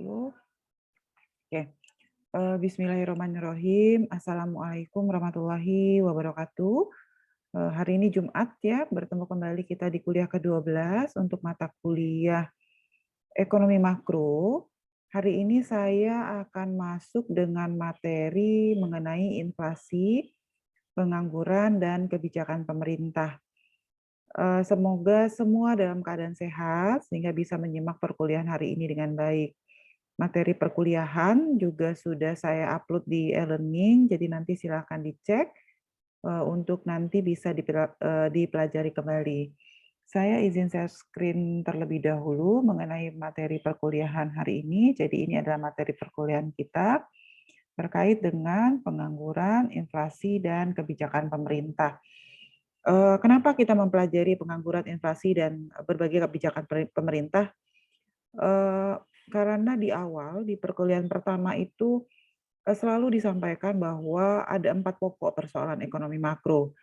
Halo. Oke, bismillahirrahmanirrahim. Assalamualaikum warahmatullahi wabarakatuh. Hari ini Jumat ya, bertemu kembali kita di kuliah ke-12 untuk mata kuliah Ekonomi Makro. Hari ini saya akan masuk dengan materi mengenai inflasi, pengangguran, dan kebijakan pemerintah. Semoga semua dalam keadaan sehat sehingga bisa menyimak perkuliahan hari ini dengan baik. Materi perkuliahan juga sudah saya upload di e-learning, jadi nanti silakan dicek untuk nanti bisa dipelajari kembali. Saya izin share screen terlebih dahulu mengenai materi perkuliahan hari ini. Jadi ini adalah materi perkuliahan kita terkait dengan pengangguran, inflasi, dan kebijakan pemerintah. Kenapa kita mempelajari pengangguran, inflasi, dan berbagai kebijakan pemerintah? Karena di awal, di perkuliahan pertama itu selalu disampaikan bahwa ada 4 pokok persoalan ekonomi makro.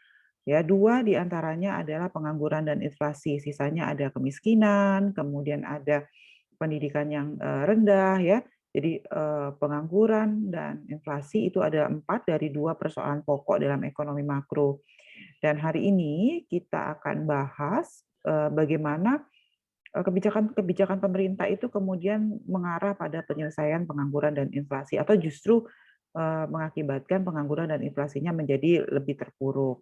Ya, 2 di antaranya adalah pengangguran dan inflasi, sisanya ada kemiskinan, kemudian ada pendidikan yang rendah ya. Jadi pengangguran dan inflasi itu adalah 4 dari 2 persoalan pokok dalam ekonomi makro. Dan hari ini kita akan bahas bagaimana kebijakan-kebijakan pemerintah itu kemudian mengarah pada penyelesaian pengangguran dan inflasi atau justru mengakibatkan pengangguran dan inflasinya menjadi lebih terpuruk.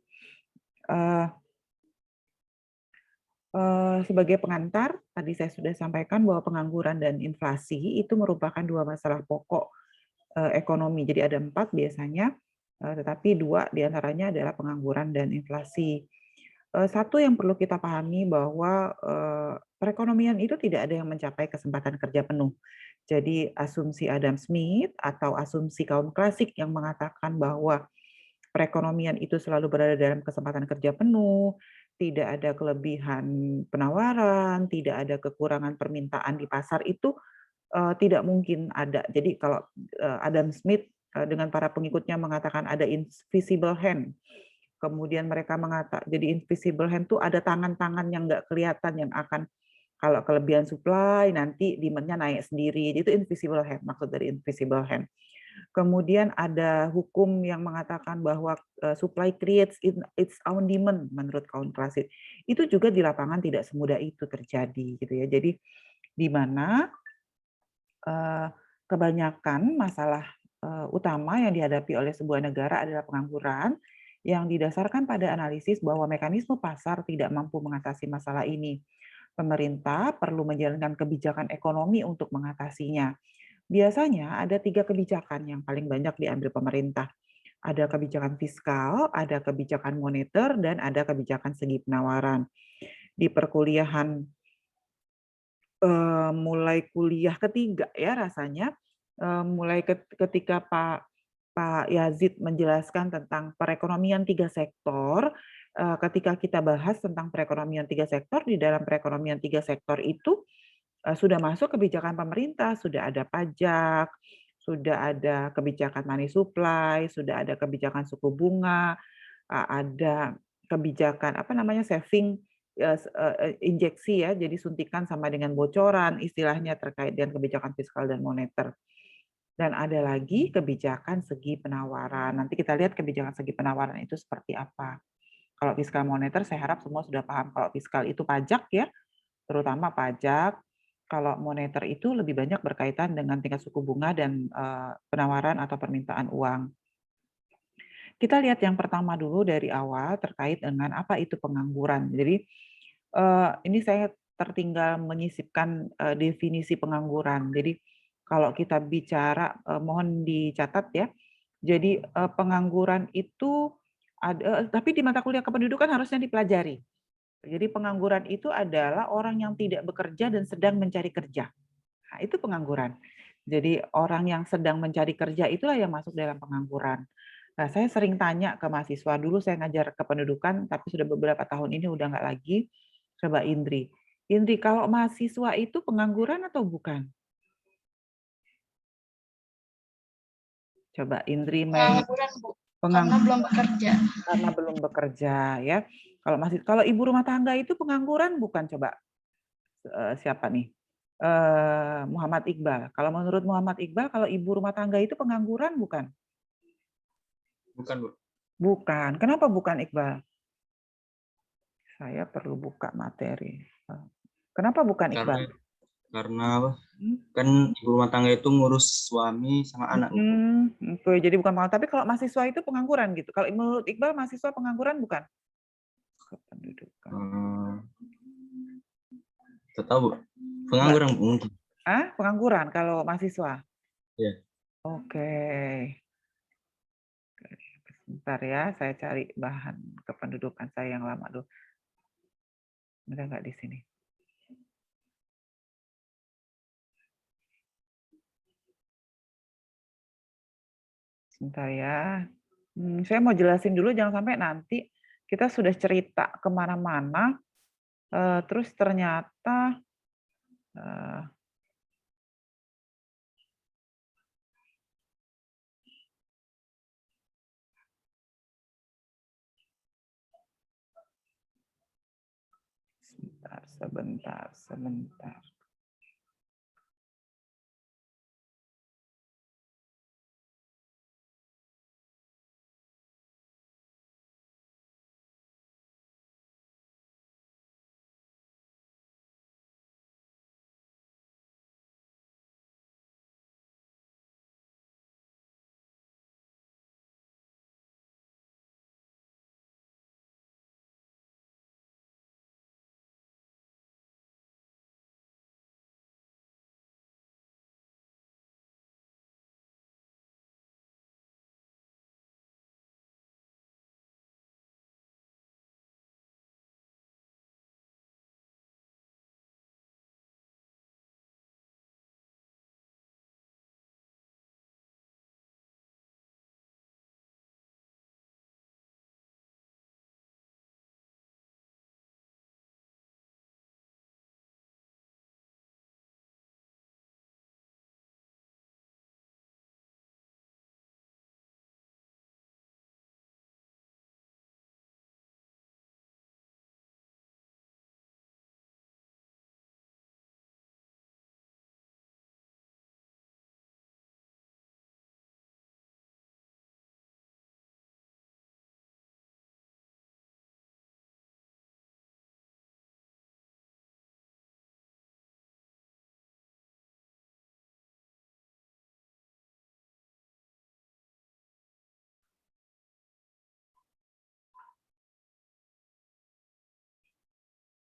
Sebagai pengantar, tadi saya sudah sampaikan bahwa pengangguran dan inflasi itu merupakan 2 masalah pokok ekonomi. Jadi ada 4 biasanya, tetapi 2 diantaranya adalah pengangguran dan inflasi. Satu yang perlu kita pahami bahwa perekonomian itu tidak ada yang mencapai kesempatan kerja penuh. Jadi asumsi Adam Smith atau asumsi kaum klasik yang mengatakan bahwa perekonomian itu selalu berada dalam kesempatan kerja penuh, tidak ada kelebihan penawaran, tidak ada kekurangan permintaan di pasar itu tidak mungkin ada. Jadi kalau Adam Smith dengan para pengikutnya mengatakan ada invisible hand, kemudian mereka jadi invisible hand tuh ada tangan-tangan yang nggak kelihatan yang akan kalau kelebihan supply nanti demand-nya naik sendiri. Itu invisible hand, maksud dari invisible hand. Kemudian ada hukum yang mengatakan bahwa supply creates its own demand menurut kaum klasik. Itu juga di lapangan tidak semudah itu terjadi gitu ya. Jadi di mana kebanyakan masalah utama yang dihadapi oleh sebuah negara adalah pengangguran yang didasarkan pada analisis bahwa mekanisme pasar tidak mampu mengatasi masalah ini. Pemerintah perlu menjalankan kebijakan ekonomi untuk mengatasinya. Biasanya ada 3 kebijakan yang paling banyak diambil pemerintah. Ada kebijakan fiskal, ada kebijakan moneter, dan ada kebijakan segi penawaran. Di perkuliahan mulai kuliah ketiga ya rasanya, mulai ketika Pak Yazid menjelaskan tentang perekonomian 3 sektor, ketika kita bahas tentang perekonomian 3 sektor, di dalam perekonomian 3 sektor itu, sudah masuk kebijakan pemerintah, sudah ada pajak, sudah ada kebijakan money supply, sudah ada kebijakan suku bunga, ada kebijakan apa namanya, saving, injeksi ya, jadi suntikan sama dengan bocoran istilahnya terkait dengan kebijakan fiskal dan moneter. Dan ada lagi kebijakan segi penawaran. Nanti kita lihat kebijakan segi penawaran itu seperti apa. Kalau fiskal moneter saya harap semua sudah paham. Kalau fiskal itu pajak ya, terutama pajak. Kalau moneter itu lebih banyak berkaitan dengan tingkat suku bunga dan penawaran atau permintaan uang. Kita lihat yang pertama dulu dari awal terkait dengan apa itu pengangguran. Jadi ini saya tertinggal menyisipkan definisi pengangguran. Jadi kalau kita bicara, mohon dicatat ya. Jadi pengangguran itu ada, tapi di mata kuliah kependudukan harusnya dipelajari. Jadi pengangguran itu adalah orang yang tidak bekerja dan sedang mencari kerja. Nah, itu pengangguran. Jadi orang yang sedang mencari kerja itulah yang masuk dalam pengangguran. Nah, saya sering tanya ke mahasiswa, dulu saya ngajar kependudukan, tapi sudah beberapa tahun ini udah nggak lagi. Coba Indri. Indri, kalau mahasiswa itu pengangguran atau bukan? Coba Indri Pengangguran, Bu, karena belum bekerja. karena belum bekerja ya. Kalau ibu rumah tangga itu pengangguran bukan? Coba siapa nih? Muhammad Iqbal. Kalau menurut Muhammad Iqbal, kalau ibu rumah tangga itu pengangguran bukan? Bukan, Bu. Bukan. Kenapa bukan, Iqbal? Saya perlu buka materi. Kenapa bukan, Iqbal? Karena apa? Kan ibu rumah tangga itu ngurus suami sama anak, Bu. Oke, jadi bukan pengangguran. Tapi kalau mahasiswa itu pengangguran gitu. Kalau menurut Iqbal, mahasiswa pengangguran bukan? Kependudukan. Tahu, Bu. Pengangguran mungkin. Pengangguran kalau mahasiswa? Ya. Oke. Sebentar ya, saya cari bahan kependudukan saya yang lama dulu. Ada nggak di sini? Sebentar ya. Saya mau jelasin dulu, jangan sampai nanti kita sudah cerita kemana-mana, terus ternyata sebentar.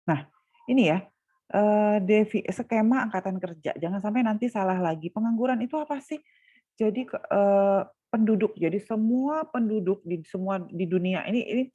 Nah, ini ya, skema angkatan kerja. Jangan sampai nanti salah lagi. Pengangguran itu apa sih? Jadi penduduk. Jadi semua penduduk di dunia ini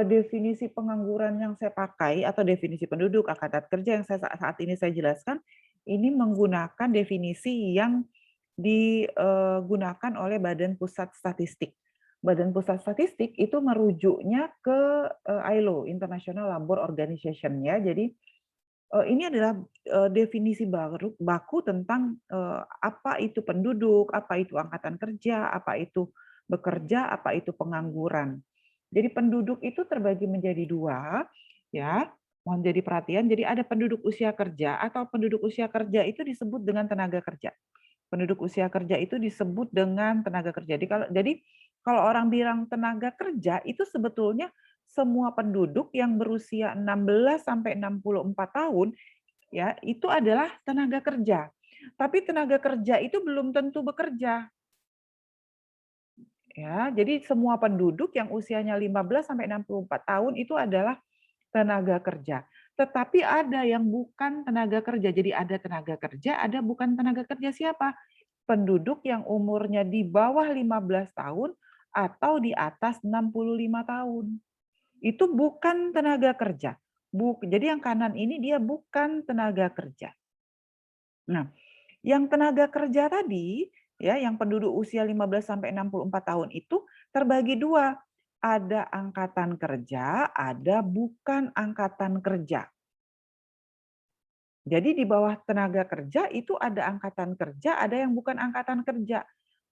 definisi pengangguran yang saya pakai atau definisi penduduk angkatan kerja yang saat ini saya jelaskan ini menggunakan definisi yang digunakan oleh Badan Pusat Statistik. Badan Pusat Statistik itu merujuknya ke ILO, International Labour Organization ya. Jadi ini adalah definisi baku tentang apa itu penduduk, apa itu angkatan kerja, apa itu bekerja, apa itu pengangguran. Jadi penduduk itu terbagi menjadi dua, ya. Mohon jadi perhatian. Jadi ada penduduk usia kerja atau penduduk usia kerja itu disebut dengan tenaga kerja. Penduduk usia kerja itu disebut dengan tenaga kerja. Jadi kalau orang bilang tenaga kerja itu sebetulnya semua penduduk yang berusia 16 sampai 64 tahun ya, itu adalah tenaga kerja. Tapi tenaga kerja itu belum tentu bekerja. Ya, jadi semua penduduk yang usianya 15 sampai 64 tahun itu adalah tenaga kerja. Tetapi ada yang bukan tenaga kerja. Jadi ada tenaga kerja, ada bukan tenaga kerja. Siapa? Penduduk yang umurnya di bawah 15 tahun atau di atas 65 tahun. Itu bukan tenaga kerja. Jadi yang kanan ini dia bukan tenaga kerja. Nah, yang tenaga kerja tadi, ya, yang penduduk usia 15 sampai 64 tahun itu terbagi dua. Ada angkatan kerja, ada bukan angkatan kerja. Jadi di bawah tenaga kerja itu ada angkatan kerja, ada yang bukan angkatan kerja.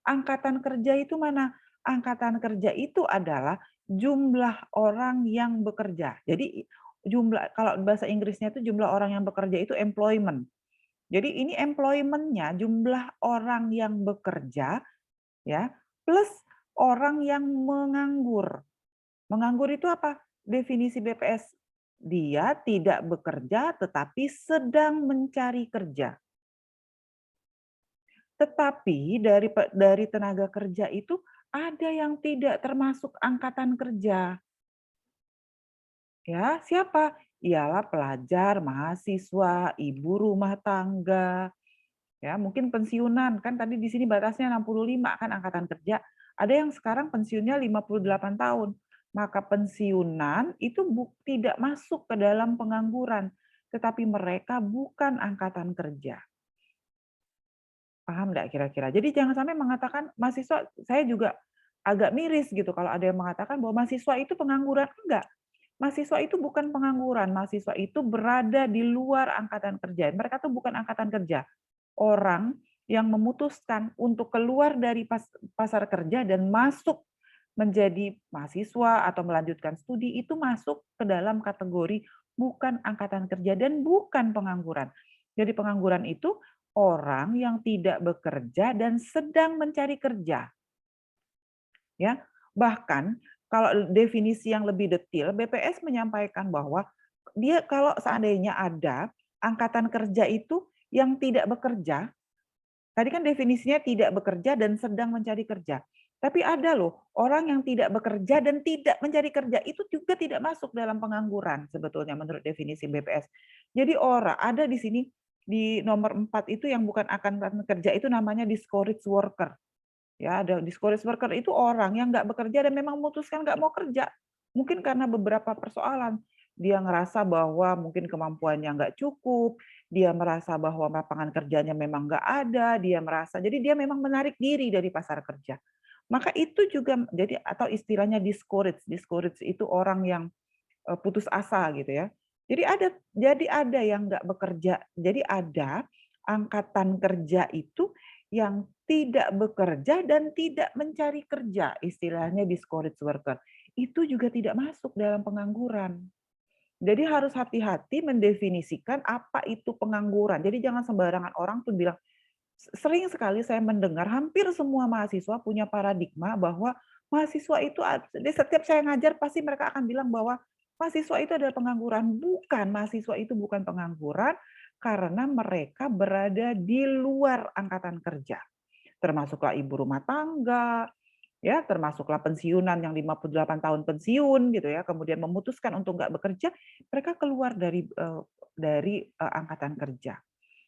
Angkatan kerja itu mana? Angkatan kerja itu adalah jumlah orang yang bekerja. Jadi jumlah, kalau bahasa Inggrisnya itu jumlah orang yang bekerja itu employment. Jadi ini employment-nya, jumlah orang yang bekerja, ya, plus orang yang menganggur. Menganggur itu apa? Definisi BPS, dia tidak bekerja tetapi sedang mencari kerja. Tetapi dari tenaga kerja itu ada yang tidak termasuk angkatan kerja. Ya, siapa? Ialah pelajar, mahasiswa, ibu rumah tangga, ya, mungkin pensiunan, kan tadi di sini batasnya 65 kan angkatan kerja. Ada yang sekarang pensiunnya 58 tahun. Maka pensiunan itu tidak masuk ke dalam pengangguran, tetapi mereka bukan angkatan kerja. Paham nggak kira-kira? Jadi jangan sampai mengatakan mahasiswa, saya juga agak miris gitu kalau ada yang mengatakan bahwa mahasiswa itu pengangguran. Enggak. Mahasiswa itu bukan pengangguran, mahasiswa itu berada di luar angkatan kerja. Mereka tuh bukan angkatan kerja. Orang yang memutuskan untuk keluar dari pasar kerja dan masuk menjadi mahasiswa atau melanjutkan studi itu masuk ke dalam kategori bukan angkatan kerja dan bukan pengangguran. Jadi pengangguran itu orang yang tidak bekerja dan sedang mencari kerja. Ya, bahkan kalau definisi yang lebih detail, BPS menyampaikan bahwa dia kalau seandainya ada angkatan kerja itu yang tidak bekerja, tadi kan definisinya tidak bekerja dan sedang mencari kerja. Tapi ada loh, orang yang tidak bekerja dan tidak mencari kerja, itu juga tidak masuk dalam pengangguran sebetulnya menurut definisi BPS. Jadi orang ada di sini, di nomor 4 itu yang bukan angkatan kerja itu namanya discouraged worker. Ya, ada discouraged worker itu orang yang nggak bekerja dan memang memutuskan nggak mau kerja. Mungkin karena beberapa persoalan. Dia ngerasa bahwa mungkin kemampuannya nggak cukup, dia merasa bahwa lapangan kerjanya memang nggak ada, dia merasa jadi dia memang menarik diri dari pasar kerja. Maka itu juga jadi atau istilahnya discourage. Discourage itu orang yang putus asa gitu ya. Jadi ada yang nggak bekerja. Jadi ada angkatan kerja itu yang tidak bekerja dan tidak mencari kerja, istilahnya discouraged worker. Itu juga tidak masuk dalam pengangguran. Jadi harus hati-hati mendefinisikan apa itu pengangguran. Jadi jangan sembarangan orang tuh bilang, sering sekali saya mendengar hampir semua mahasiswa punya paradigma bahwa mahasiswa itu di setiap saya ngajar pasti mereka akan bilang bahwa mahasiswa itu adalah pengangguran. Bukan, mahasiswa itu bukan pengangguran karena mereka berada di luar angkatan kerja. Termasuklah ibu rumah tangga, ya, termasuklah pensiunan yang 58 tahun pensiun gitu ya, kemudian memutuskan untuk nggak bekerja, mereka keluar dari angkatan kerja.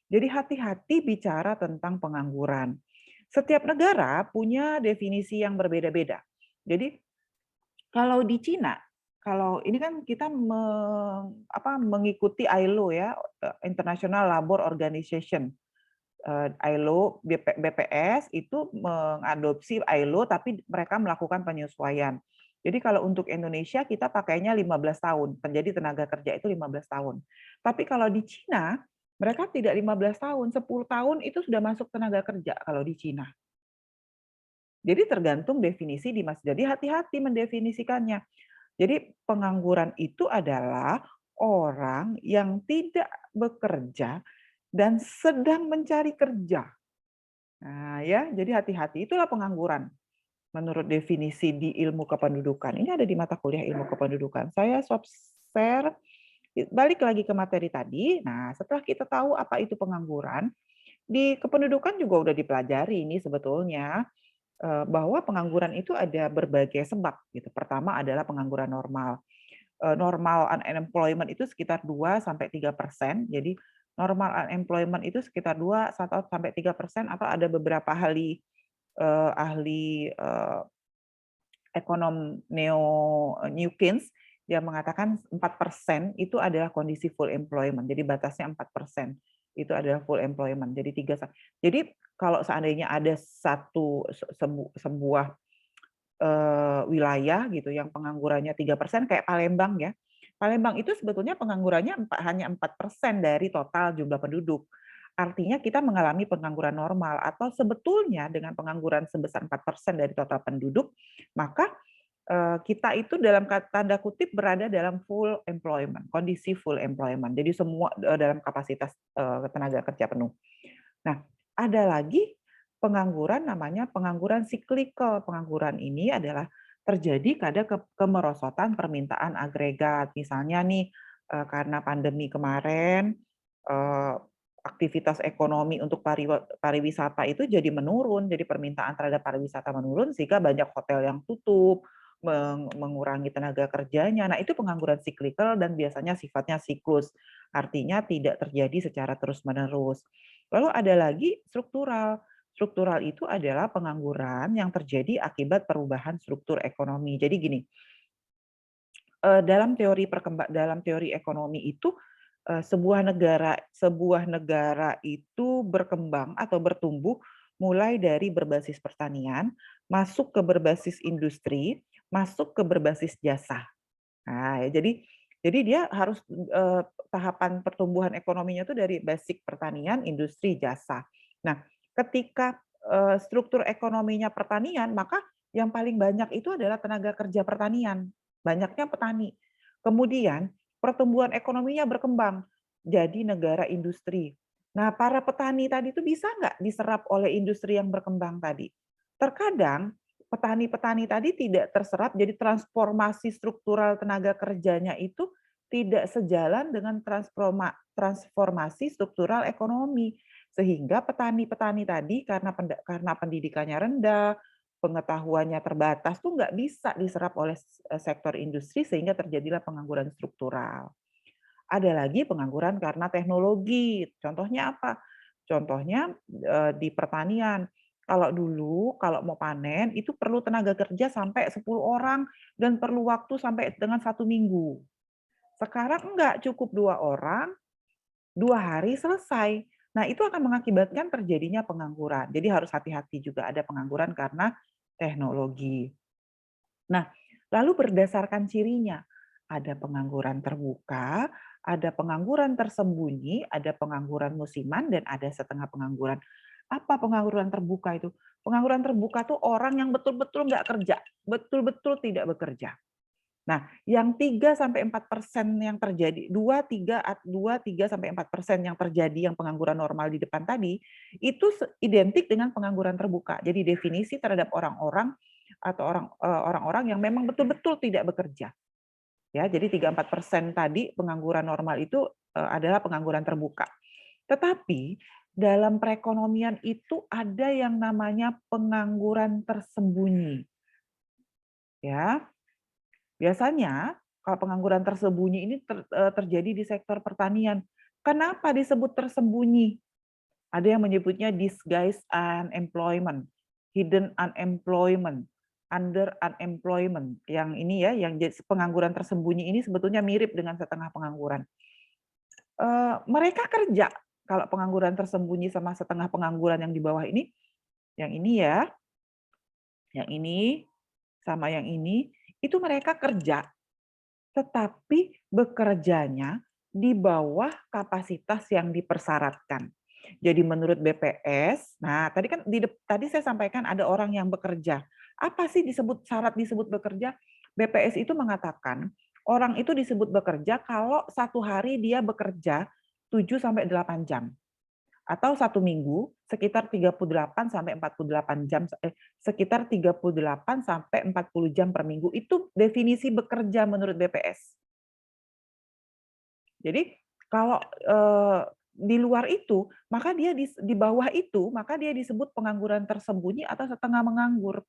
Jadi hati-hati bicara tentang pengangguran. Setiap negara punya definisi yang berbeda-beda. Jadi kalau di Cina, kalau ini kan kita mengikuti ILO ya, International Labour Organization. ILO, BPS itu mengadopsi ILO, tapi mereka melakukan penyesuaian. Jadi kalau untuk Indonesia kita pakainya 15 tahun, menjadi tenaga kerja itu 15 tahun. Tapi kalau di Cina, mereka tidak 15 tahun, 10 tahun itu sudah masuk tenaga kerja kalau di Cina. Jadi tergantung definisi di Mas. Jadi hati-hati mendefinisikannya. Jadi pengangguran itu adalah orang yang tidak bekerja dan sedang mencari kerja. Nah, ya, jadi hati-hati, itulah pengangguran menurut definisi di ilmu kependudukan. Ini ada di mata kuliah ilmu kependudukan. Saya swap share, balik lagi ke materi tadi. Nah, setelah kita tahu apa itu pengangguran, di kependudukan juga udah dipelajari ini sebetulnya bahwa pengangguran itu ada berbagai sebab gitu. Pertama adalah pengangguran normal. Normal unemployment itu sekitar 2-3%. Jadi normal unemployment itu sekitar 2-3%, atau ada beberapa ahli ekonom Newkins yang mengatakan 4% itu adalah kondisi full employment. Jadi batasnya 4% itu adalah full employment. Jadi kalau seandainya ada sebuah wilayah gitu yang penganggurannya 3%, kayak Palembang ya. Palembang itu sebetulnya penganggurannya hanya 4% dari total jumlah penduduk. Artinya kita mengalami pengangguran normal, atau sebetulnya dengan pengangguran sebesar 4% dari total penduduk, maka kita itu dalam tanda kutip berada dalam full employment, kondisi full employment. Jadi semua dalam kapasitas tenaga kerja penuh. Nah, ada lagi pengangguran namanya pengangguran cyclical. Pengangguran ini adalah terjadi pada kemerosotan permintaan agregat. Misalnya nih, karena pandemi kemarin, aktivitas ekonomi untuk pariwisata itu jadi menurun, jadi permintaan terhadap pariwisata menurun, sehingga banyak hotel yang tutup, mengurangi tenaga kerjanya. Nah, itu pengangguran cyclical dan biasanya sifatnya siklus, artinya tidak terjadi secara terus-menerus. Lalu ada lagi struktural. Struktural itu adalah pengangguran yang terjadi akibat perubahan struktur ekonomi. Jadi gini, dalam teori ekonomi itu sebuah negara itu berkembang atau bertumbuh mulai dari berbasis pertanian, masuk ke berbasis industri, masuk ke berbasis jasa. Nah, ya, jadi dia harus tahapan pertumbuhan ekonominya itu dari basic pertanian, industri, jasa. Nah, ketika struktur ekonominya pertanian, maka yang paling banyak itu adalah tenaga kerja pertanian, banyaknya petani. Kemudian pertumbuhan ekonominya berkembang, jadi negara industri. Nah, para petani tadi itu bisa nggak diserap oleh industri yang berkembang tadi? Terkadang petani-petani tadi tidak terserap, jadi transformasi struktural tenaga kerjanya itu tidak sejalan dengan transformasi struktural ekonomi. Sehingga petani-petani tadi karena pendidikannya rendah, pengetahuannya terbatas tuh nggak bisa diserap oleh sektor industri sehingga terjadilah pengangguran struktural. Ada lagi pengangguran karena teknologi. Contohnya apa? Contohnya di pertanian. Kalau dulu kalau mau panen itu perlu tenaga kerja sampai 10 orang dan perlu waktu sampai dengan 1 minggu. Sekarang enggak, cukup 2 orang, 2 hari selesai. Nah, itu akan mengakibatkan terjadinya pengangguran. Jadi harus hati-hati juga ada pengangguran karena teknologi. Nah, lalu berdasarkan cirinya, ada pengangguran terbuka, ada pengangguran tersembunyi, ada pengangguran musiman, dan ada setengah pengangguran. Apa pengangguran terbuka itu? Pengangguran terbuka tuh orang yang betul-betul nggak kerja, betul-betul tidak bekerja. Nah, yang 3-4% yang terjadi, 2-3-4% yang terjadi yang pengangguran normal di depan tadi, itu identik dengan pengangguran terbuka. Jadi definisi terhadap orang-orang atau orang-orang yang memang betul-betul tidak bekerja. Ya, jadi 3-4% tadi pengangguran normal itu adalah pengangguran terbuka. Tetapi dalam perekonomian itu ada yang namanya pengangguran tersembunyi. Ya, biasanya kalau pengangguran tersembunyi ini terjadi di sektor pertanian. Kenapa disebut tersembunyi? Ada yang menyebutnya disguised unemployment, hidden unemployment, under unemployment. Yang ini ya, yang pengangguran tersembunyi ini sebetulnya mirip dengan setengah pengangguran. Mereka kerja, kalau pengangguran tersembunyi sama setengah pengangguran yang di bawah ini, yang ini ya, yang ini sama yang ini, itu mereka kerja, tetapi bekerjanya di bawah kapasitas yang dipersyaratkan. Jadi menurut BPS, nah tadi saya sampaikan ada orang yang bekerja. Apa sih syarat disebut bekerja? BPS itu mengatakan orang itu disebut bekerja kalau 1 hari dia bekerja 7-8 jam. Atau 1 minggu sekitar 38-48 jam, sekitar 38-40 jam per minggu. Itu definisi bekerja menurut BPS. Jadi kalau di luar itu, maka dia di bawah itu, maka dia disebut pengangguran tersembunyi atau setengah menganggur.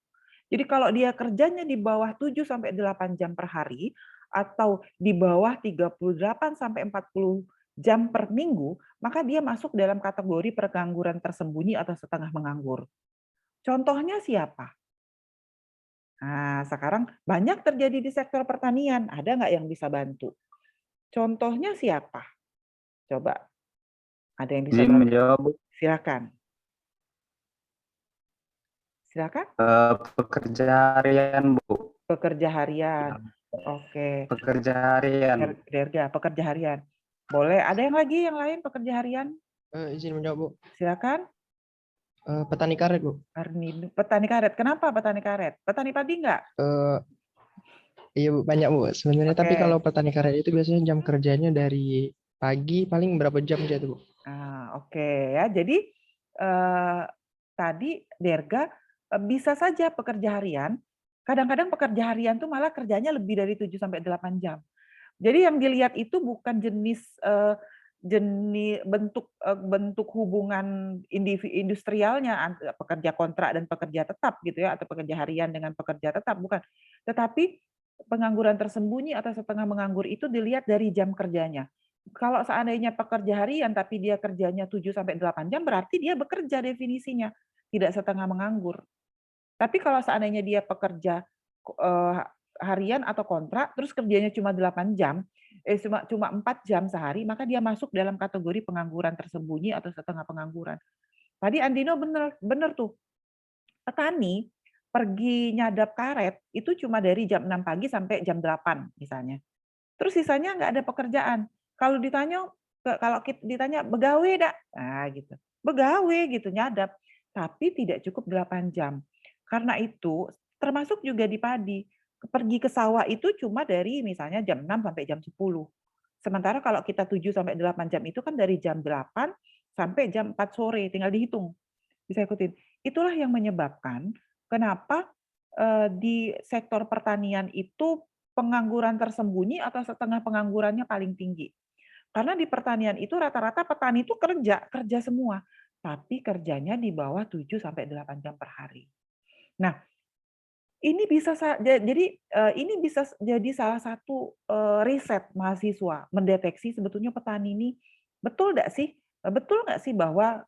Jadi kalau dia kerjanya di bawah 7-8 jam per hari atau di bawah 38-40 jam per minggu, maka dia masuk dalam kategori pengangguran tersembunyi atau setengah menganggur. Contohnya siapa? Nah, sekarang banyak terjadi di sektor pertanian. Ada nggak yang bisa bantu? Contohnya siapa? Coba, ada yang bisa Izin bantu? menjawab, Bu. Silakan. Silakan. Pekerja harian, Bu. Pekerja harian. Oke. Pekerja harian. Pekerja harian. Boleh. Ada yang lagi yang lain pekerja harian? Izin menjawab, Bu. Silakan. Petani karet, Bu. Petani karet. Kenapa petani karet? Petani padi enggak? Iya Bu, banyak Bu. Sebenarnya tapi Oke. kalau petani karet itu biasanya jam kerjanya dari pagi paling berapa jam aja tuh Bu? Oke ya. Jadi tadi Derga bisa saja pekerja harian. Kadang-kadang pekerja harian tuh malah kerjanya lebih dari 7 sampai 8 jam. Jadi yang dilihat itu bukan jenis bentuk hubungan industrialnya pekerja kontrak dan pekerja tetap gitu ya, atau pekerja harian dengan pekerja tetap, bukan. Tetapi pengangguran tersembunyi atau setengah menganggur itu dilihat dari jam kerjanya. Kalau seandainya pekerja harian tapi dia kerjanya 7 sampai 8 jam berarti dia bekerja definisinya, tidak setengah menganggur. Tapi kalau seandainya dia pekerja harian atau kontrak, terus kerjanya cuma 8 jam, cuma 4 jam sehari, maka dia masuk dalam kategori pengangguran tersembunyi atau setengah pengangguran. Tadi Andino benar tuh. Petani pergi nyadap karet itu cuma dari jam 6 pagi sampai jam 8 misalnya. Terus sisanya nggak ada pekerjaan. Kalau ditanya begawe dak, nah gitu. Begawe gitu nyadap, tapi tidak cukup 8 jam. Karena itu termasuk juga di padi. Pergi ke sawah itu cuma dari misalnya jam 6 sampai jam 10. Sementara kalau kita 7 sampai 8 jam itu kan dari jam 8 sampai jam 4 sore, tinggal dihitung. Bisa ikutin. Itulah yang menyebabkan kenapa di sektor pertanian itu pengangguran tersembunyi atau setengah penganggurannya paling tinggi. Karena di pertanian itu rata-rata petani itu kerja semua, tapi kerjanya di bawah 7 sampai 8 jam per hari. Nah, ini bisa jadi salah satu riset mahasiswa mendeteksi sebetulnya petani ini betul nggak sih bahwa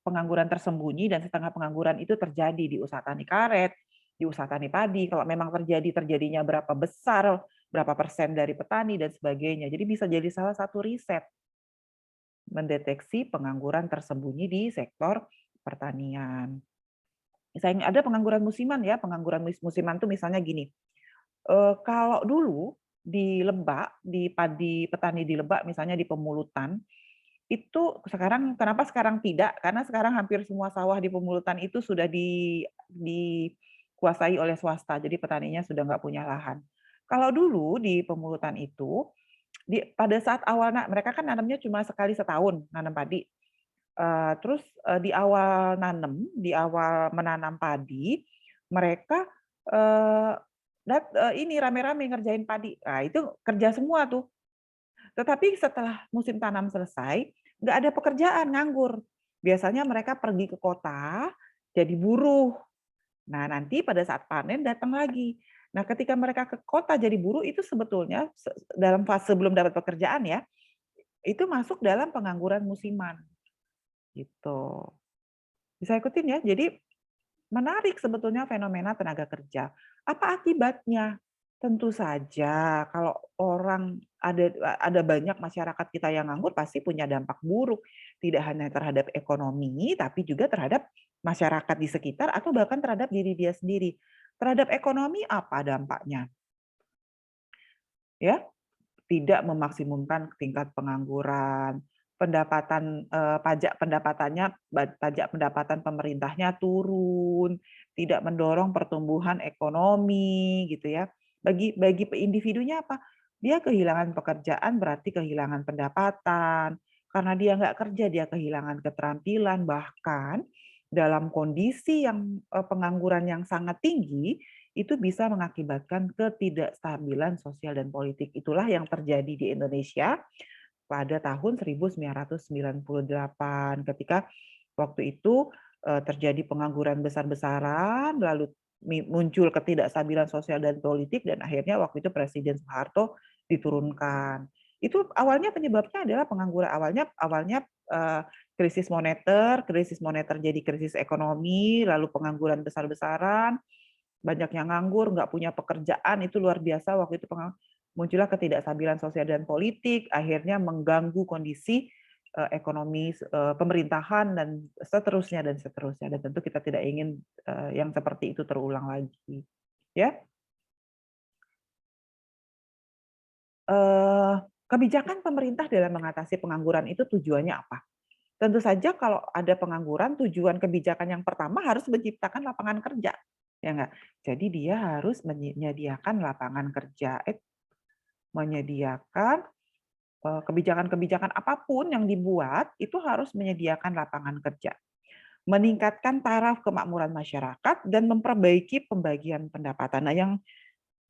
pengangguran tersembunyi dan setengah pengangguran itu terjadi di usaha tani karet, di usaha tani padi. Kalau memang terjadinya berapa persen dari petani dan sebagainya. Jadi bisa jadi salah satu riset mendeteksi pengangguran tersembunyi di sektor pertanian. Misalnya ada pengangguran musiman ya, pengangguran musiman tuh misalnya gini. Kalau dulu di Lebak, di padi petani di Lebak misalnya di Pemulutan, itu kenapa sekarang tidak? Karena sekarang hampir semua sawah di Pemulutan itu sudah dikuasai oleh swasta, jadi petaninya sudah nggak punya lahan. Kalau dulu di Pemulutan itu, pada saat awal mereka kan nanamnya cuma sekali setahun nanam padi. Terus di awal menanam padi, mereka ini rame-rame ngerjain padi. Nah, itu kerja semua tuh. Tetapi setelah musim tanam selesai, nggak ada pekerjaan, nganggur. Biasanya mereka pergi ke kota, jadi buruh. Nah, nanti pada saat panen datang lagi. Nah, ketika mereka ke kota jadi buruh, itu sebetulnya dalam fase belum dapat pekerjaan ya, itu masuk dalam pengangguran musiman. Gitu. Bisa ikutin ya. Jadi menarik sebetulnya fenomena tenaga kerja. Apa akibatnya? Tentu saja kalau ada banyak masyarakat kita yang nganggur pasti punya dampak buruk, tidak hanya terhadap ekonomi tapi juga terhadap masyarakat di sekitar atau bahkan terhadap diri dia sendiri. Terhadap ekonomi apa dampaknya? Ya, tidak memaksimumkan tingkat pengangguran, pajak pendapatan pemerintahnya turun, tidak mendorong pertumbuhan ekonomi gitu ya. Bagi individunya apa? Dia kehilangan pekerjaan berarti kehilangan pendapatan. Karena dia nggak kerja, dia kehilangan keterampilan, bahkan dalam kondisi yang pengangguran yang sangat tinggi, itu bisa mengakibatkan ketidakstabilan sosial dan politik. Itulah yang terjadi di Indonesia pada tahun 1998 ketika waktu itu terjadi pengangguran besar-besaran, lalu muncul ketidakstabilan sosial dan politik dan akhirnya waktu itu Presiden Soeharto diturunkan. Itu awalnya penyebabnya adalah pengangguran, awalnya krisis moneter jadi krisis ekonomi, lalu pengangguran besar-besaran, banyak yang nganggur, nggak punya pekerjaan, itu luar biasa waktu itu muncullah ketidakstabilan sosial dan politik, akhirnya mengganggu kondisi ekonomi pemerintahan dan seterusnya. Dan tentu kita tidak ingin yang seperti itu terulang lagi. Ya, kebijakan pemerintah dalam mengatasi pengangguran itu tujuannya apa? Tentu saja kalau ada pengangguran, tujuan kebijakan yang pertama harus menciptakan lapangan kerja. ya nggak? Jadi dia harus menyediakan lapangan kerja, menyediakan kebijakan-kebijakan apapun yang dibuat itu harus menyediakan lapangan kerja, meningkatkan taraf kemakmuran masyarakat dan memperbaiki pembagian pendapatan. Nah, yang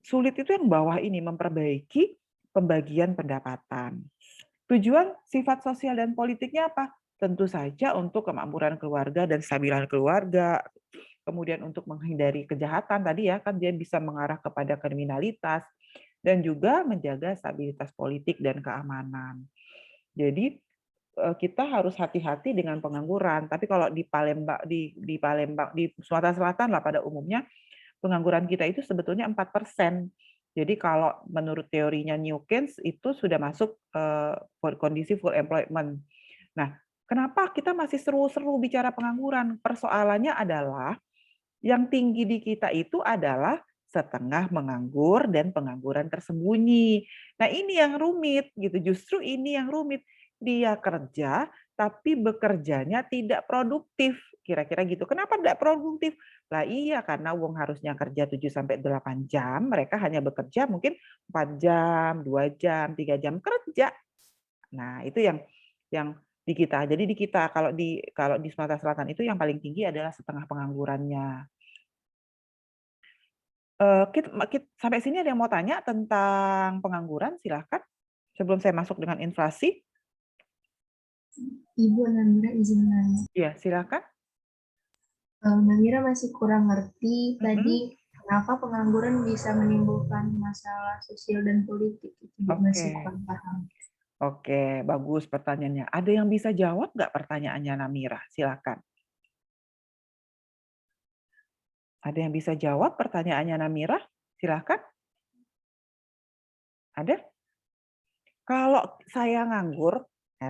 sulit itu yang bawah ini, memperbaiki pembagian pendapatan. Tujuan sifat sosial dan politiknya apa? Tentu saja untuk kemakmuran keluarga dan stabilan keluarga, kemudian untuk menghindari kejahatan tadi ya, kan dia bisa mengarah kepada kriminalitas, dan juga menjaga stabilitas politik dan keamanan. Jadi kita harus hati-hati dengan pengangguran. Tapi kalau di Palembang, di Palembang, di Sumatera Selatan lah pada umumnya, pengangguran kita itu sebetulnya 4%. Jadi kalau menurut teorinya New Keynes itu sudah masuk kondisi full employment. Nah, kenapa kita masih seru-seru bicara pengangguran? Persoalannya adalah yang tinggi di kita itu adalah setengah menganggur dan pengangguran tersembunyi. Nah, ini yang rumit gitu. Justru ini yang rumit. Dia kerja tapi bekerjanya tidak produktif. Kira-kira gitu. Kenapa tidak produktif? Lah iya, karena wong harusnya kerja 7 sampai 8 jam, mereka hanya bekerja mungkin 4 jam, 2 jam, 3 jam kerja. Nah, itu yang di kita. Jadi di kita kalau di Sumatera Selatan itu yang paling tinggi adalah setengah penganggurannya. Sampai sini ada yang mau tanya tentang pengangguran? Silahkan. Sebelum saya masuk dengan inflasi. Ibu Namira izin nanya. Ya, silakan. Namira masih kurang ngerti tadi kenapa pengangguran bisa menimbulkan masalah sosial dan politik. Ibu masih kurang paham. Oke, bagus pertanyaannya. Ada yang bisa jawab nggak pertanyaannya Namira? Silakan. Ada yang bisa jawab pertanyaannya Namira? Silakan. Ada? Kalau saya nganggur,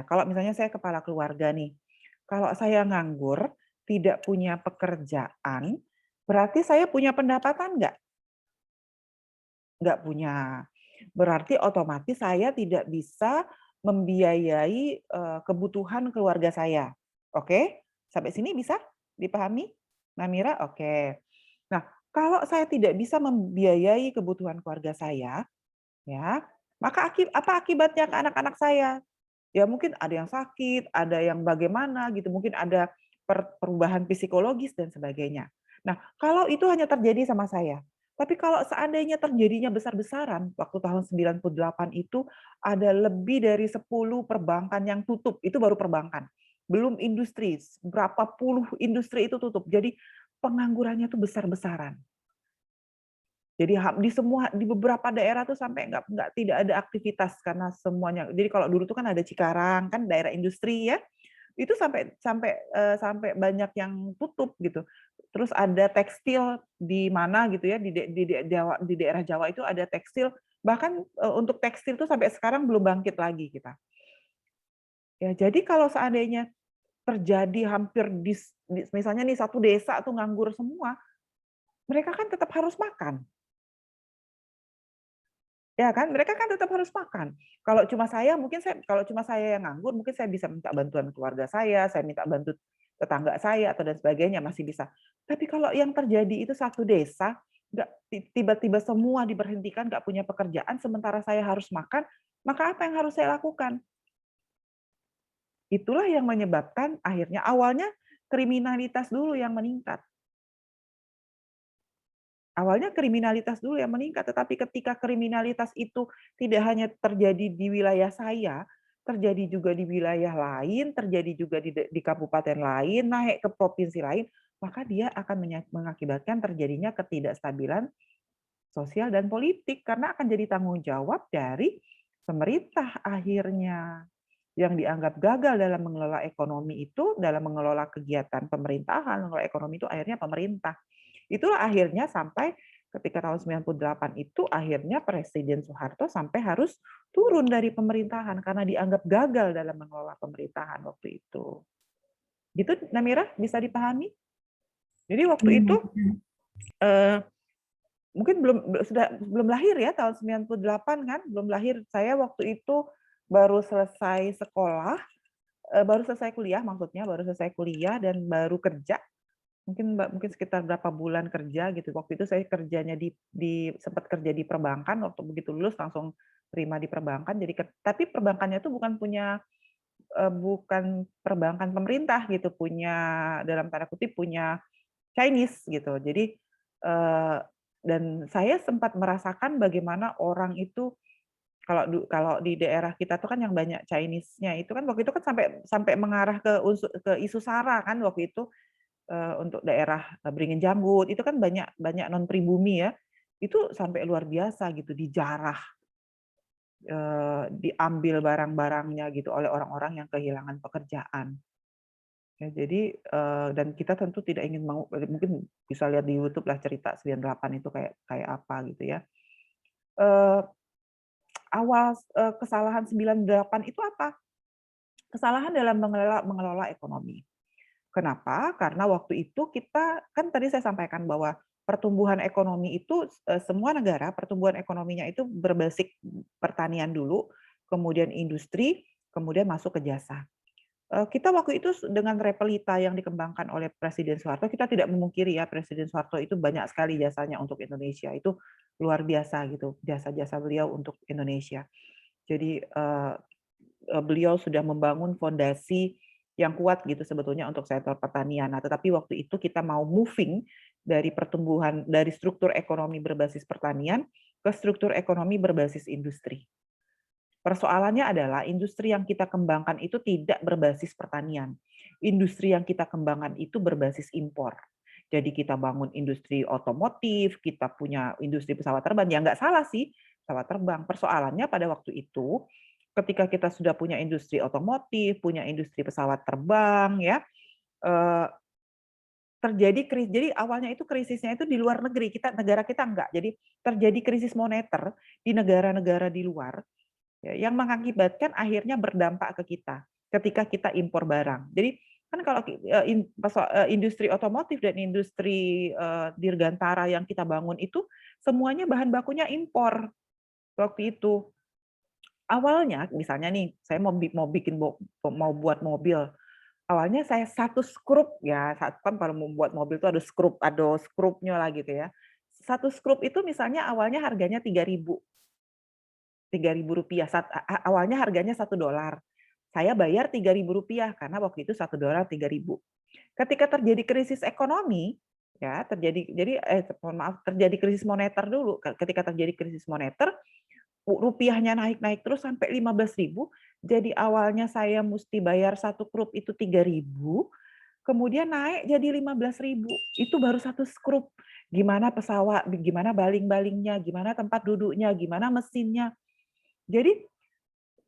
kalau misalnya saya kepala keluarga nih, kalau saya nganggur, tidak punya pekerjaan, berarti saya punya pendapatan nggak? Nggak punya. Berarti otomatis saya tidak bisa membiayai kebutuhan keluarga saya. Oke? Sampai sini bisa dipahami, Namira? Oke. Nah, kalau saya tidak bisa membiayai kebutuhan keluarga saya, ya, maka apa akibatnya ke anak-anak saya? Ya mungkin ada yang sakit, ada yang bagaimana gitu, mungkin ada perubahan psikologis dan sebagainya. Nah, kalau itu hanya terjadi sama saya, tapi kalau seandainya terjadinya besar-besaran, waktu tahun 98 itu ada lebih dari 10 perbankan yang tutup, itu baru perbankan. Belum industri, berapa puluh industri itu tutup. Jadi penganggurannya itu besar-besaran. Jadi di beberapa daerah tuh sampai tidak ada aktivitas karena semuanya. Jadi kalau dulu tuh kan ada Cikarang kan daerah industri ya, itu sampai banyak yang tutup gitu. Terus ada tekstil di mana gitu ya di daerah Jawa itu ada tekstil, bahkan untuk tekstil tuh sampai sekarang belum bangkit lagi kita. Ya jadi kalau seandainya terjadi hampir misalnya nih satu desa tuh nganggur semua, mereka kan tetap harus makan. Ya kan, mereka kan tetap harus makan. Kalau cuma saya yang nganggur, mungkin saya bisa minta bantuan keluarga saya minta bantu tetangga saya atau dan sebagainya masih bisa. Tapi kalau yang terjadi itu satu desa, nggak tiba-tiba semua diberhentikan, nggak punya pekerjaan, sementara saya harus makan, maka apa yang harus saya lakukan? Itulah yang menyebabkan akhirnya awalnya kriminalitas dulu yang meningkat. Awalnya kriminalitas dulu yang meningkat, tetapi ketika kriminalitas itu tidak hanya terjadi di wilayah saya, terjadi juga di wilayah lain, terjadi juga di kabupaten lain, naik ke provinsi lain, maka dia akan mengakibatkan terjadinya ketidakstabilan sosial dan politik, karena akan jadi tanggung jawab dari pemerintah akhirnya. Yang dianggap gagal dalam mengelola ekonomi itu, dalam mengelola kegiatan pemerintahan, mengelola ekonomi itu akhirnya pemerintah. Itulah akhirnya sampai ketika tahun 98 itu akhirnya Presiden Soeharto sampai harus turun dari pemerintahan karena dianggap gagal dalam mengelola pemerintahan waktu itu. Gitu Namira, bisa dipahami? Jadi waktu itu mungkin belum lahir ya tahun 98 kan, belum lahir. Saya waktu itu baru selesai sekolah, baru selesai kuliah maksudnya, baru selesai kuliah dan baru kerja. mungkin sekitar berapa bulan kerja gitu. Waktu itu saya kerjanya sempat kerja di perbankan, waktu begitu lulus langsung terima di perbankan. Tapi perbankannya itu bukan perbankan pemerintah gitu, punya dalam tanda kutip punya Chinese gitu. Jadi dan saya sempat merasakan bagaimana orang itu kalau di daerah kita tuh kan yang banyak Chinese-nya itu kan waktu itu kan sampai mengarah ke isu SARA kan waktu itu untuk daerah Beringin Jambut itu kan banyak non pribumi ya. Itu sampai luar biasa gitu dijarah, diambil barang-barangnya gitu oleh orang-orang yang kehilangan pekerjaan. Ya, jadi dan kita tentu tidak ingin mungkin bisa lihat di YouTube lah cerita 98 itu kayak apa gitu ya. Awal kesalahan 98 itu apa? Kesalahan dalam mengelola ekonomi. Kenapa? Karena waktu itu kita kan tadi saya sampaikan bahwa pertumbuhan ekonomi itu semua negara pertumbuhan ekonominya itu berbasis pertanian dulu, kemudian industri, kemudian masuk ke jasa. Kita waktu itu dengan Repelita yang dikembangkan oleh Presiden Soeharto, kita tidak memungkiri ya Presiden Soeharto itu banyak sekali jasanya untuk Indonesia, itu luar biasa gitu, jasa-jasa beliau untuk Indonesia. Jadi beliau sudah membangun fondasi yang kuat gitu sebetulnya untuk sektor pertanian. Nah, tetapi waktu itu kita mau moving dari pertumbuhan dari struktur ekonomi berbasis pertanian ke struktur ekonomi berbasis industri. Persoalannya adalah industri yang kita kembangkan itu tidak berbasis pertanian. Industri yang kita kembangkan itu berbasis impor. Jadi kita bangun industri otomotif, kita punya industri pesawat terbang. Ya nggak salah sih, pesawat terbang. Persoalannya pada waktu itu, ketika kita sudah punya industri otomotif, punya industri pesawat terbang, ya terjadi krisis. Jadi awalnya itu krisisnya itu di luar negeri. Negara kita enggak. Jadi terjadi krisis moneter di negara-negara di luar yang mengakibatkan akhirnya berdampak ke kita ketika kita impor barang. Jadi kan kalau industri otomotif dan industri dirgantara yang kita bangun itu semuanya bahan bakunya impor waktu itu. Awalnya misalnya nih saya mau buat mobil. Awalnya saya satu skrup ya, kan kalau membuat mobil itu ada skrupnya lah gitu ya. Satu skrup itu misalnya awalnya harganya 3.000. Rp3.000. Awalnya harganya $1. Saya bayar Rp3.000 karena waktu itu $1 3.000. Ketika terjadi krisis ekonomi, ya terjadi krisis moneter dulu. Ketika terjadi krisis moneter, rupiahnya naik terus sampai 15.000. Jadi awalnya saya mesti bayar satu skrup itu 3.000, kemudian naik jadi 15.000. Itu baru satu skrup. Gimana pesawat, gimana baling-balingnya, gimana tempat duduknya, gimana mesinnya. Jadi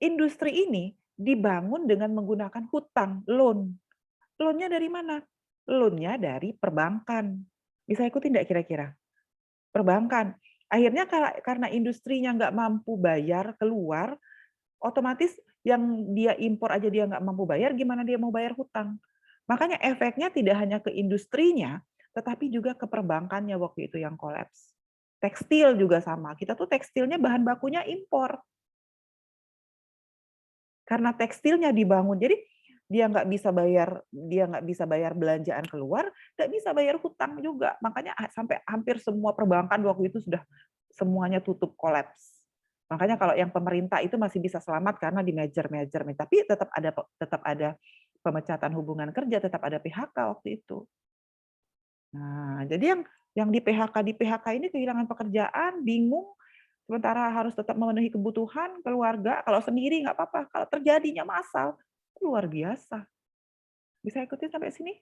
industri ini dibangun dengan menggunakan hutang, loan. Loan-nya dari mana? Loan-nya dari perbankan. Bisa ikutin nggak kira-kira? Perbankan. Akhirnya karena industrinya nggak mampu bayar keluar, otomatis yang dia impor aja dia nggak mampu bayar, gimana dia mau bayar hutang? Makanya efeknya tidak hanya ke industrinya, tetapi juga ke perbankannya waktu itu yang kolaps. Tekstil juga sama. Kita tuh tekstilnya bahan bakunya impor. Karena tekstilnya dibangun, jadi dia nggak bisa bayar belanjaan keluar, nggak bisa bayar hutang juga. Makanya sampai hampir semua perbankan waktu itu sudah semuanya tutup kolaps. Makanya kalau yang pemerintah itu masih bisa selamat karena di merger, tapi tetap ada pemecatan hubungan kerja, tetap ada PHK waktu itu. Nah, jadi yang di PHK ini kehilangan pekerjaan, bingung, sementara harus tetap memenuhi kebutuhan keluarga. Kalau sendiri nggak apa-apa, kalau terjadinya massal, luar biasa. Bisa ikutin sampai sini?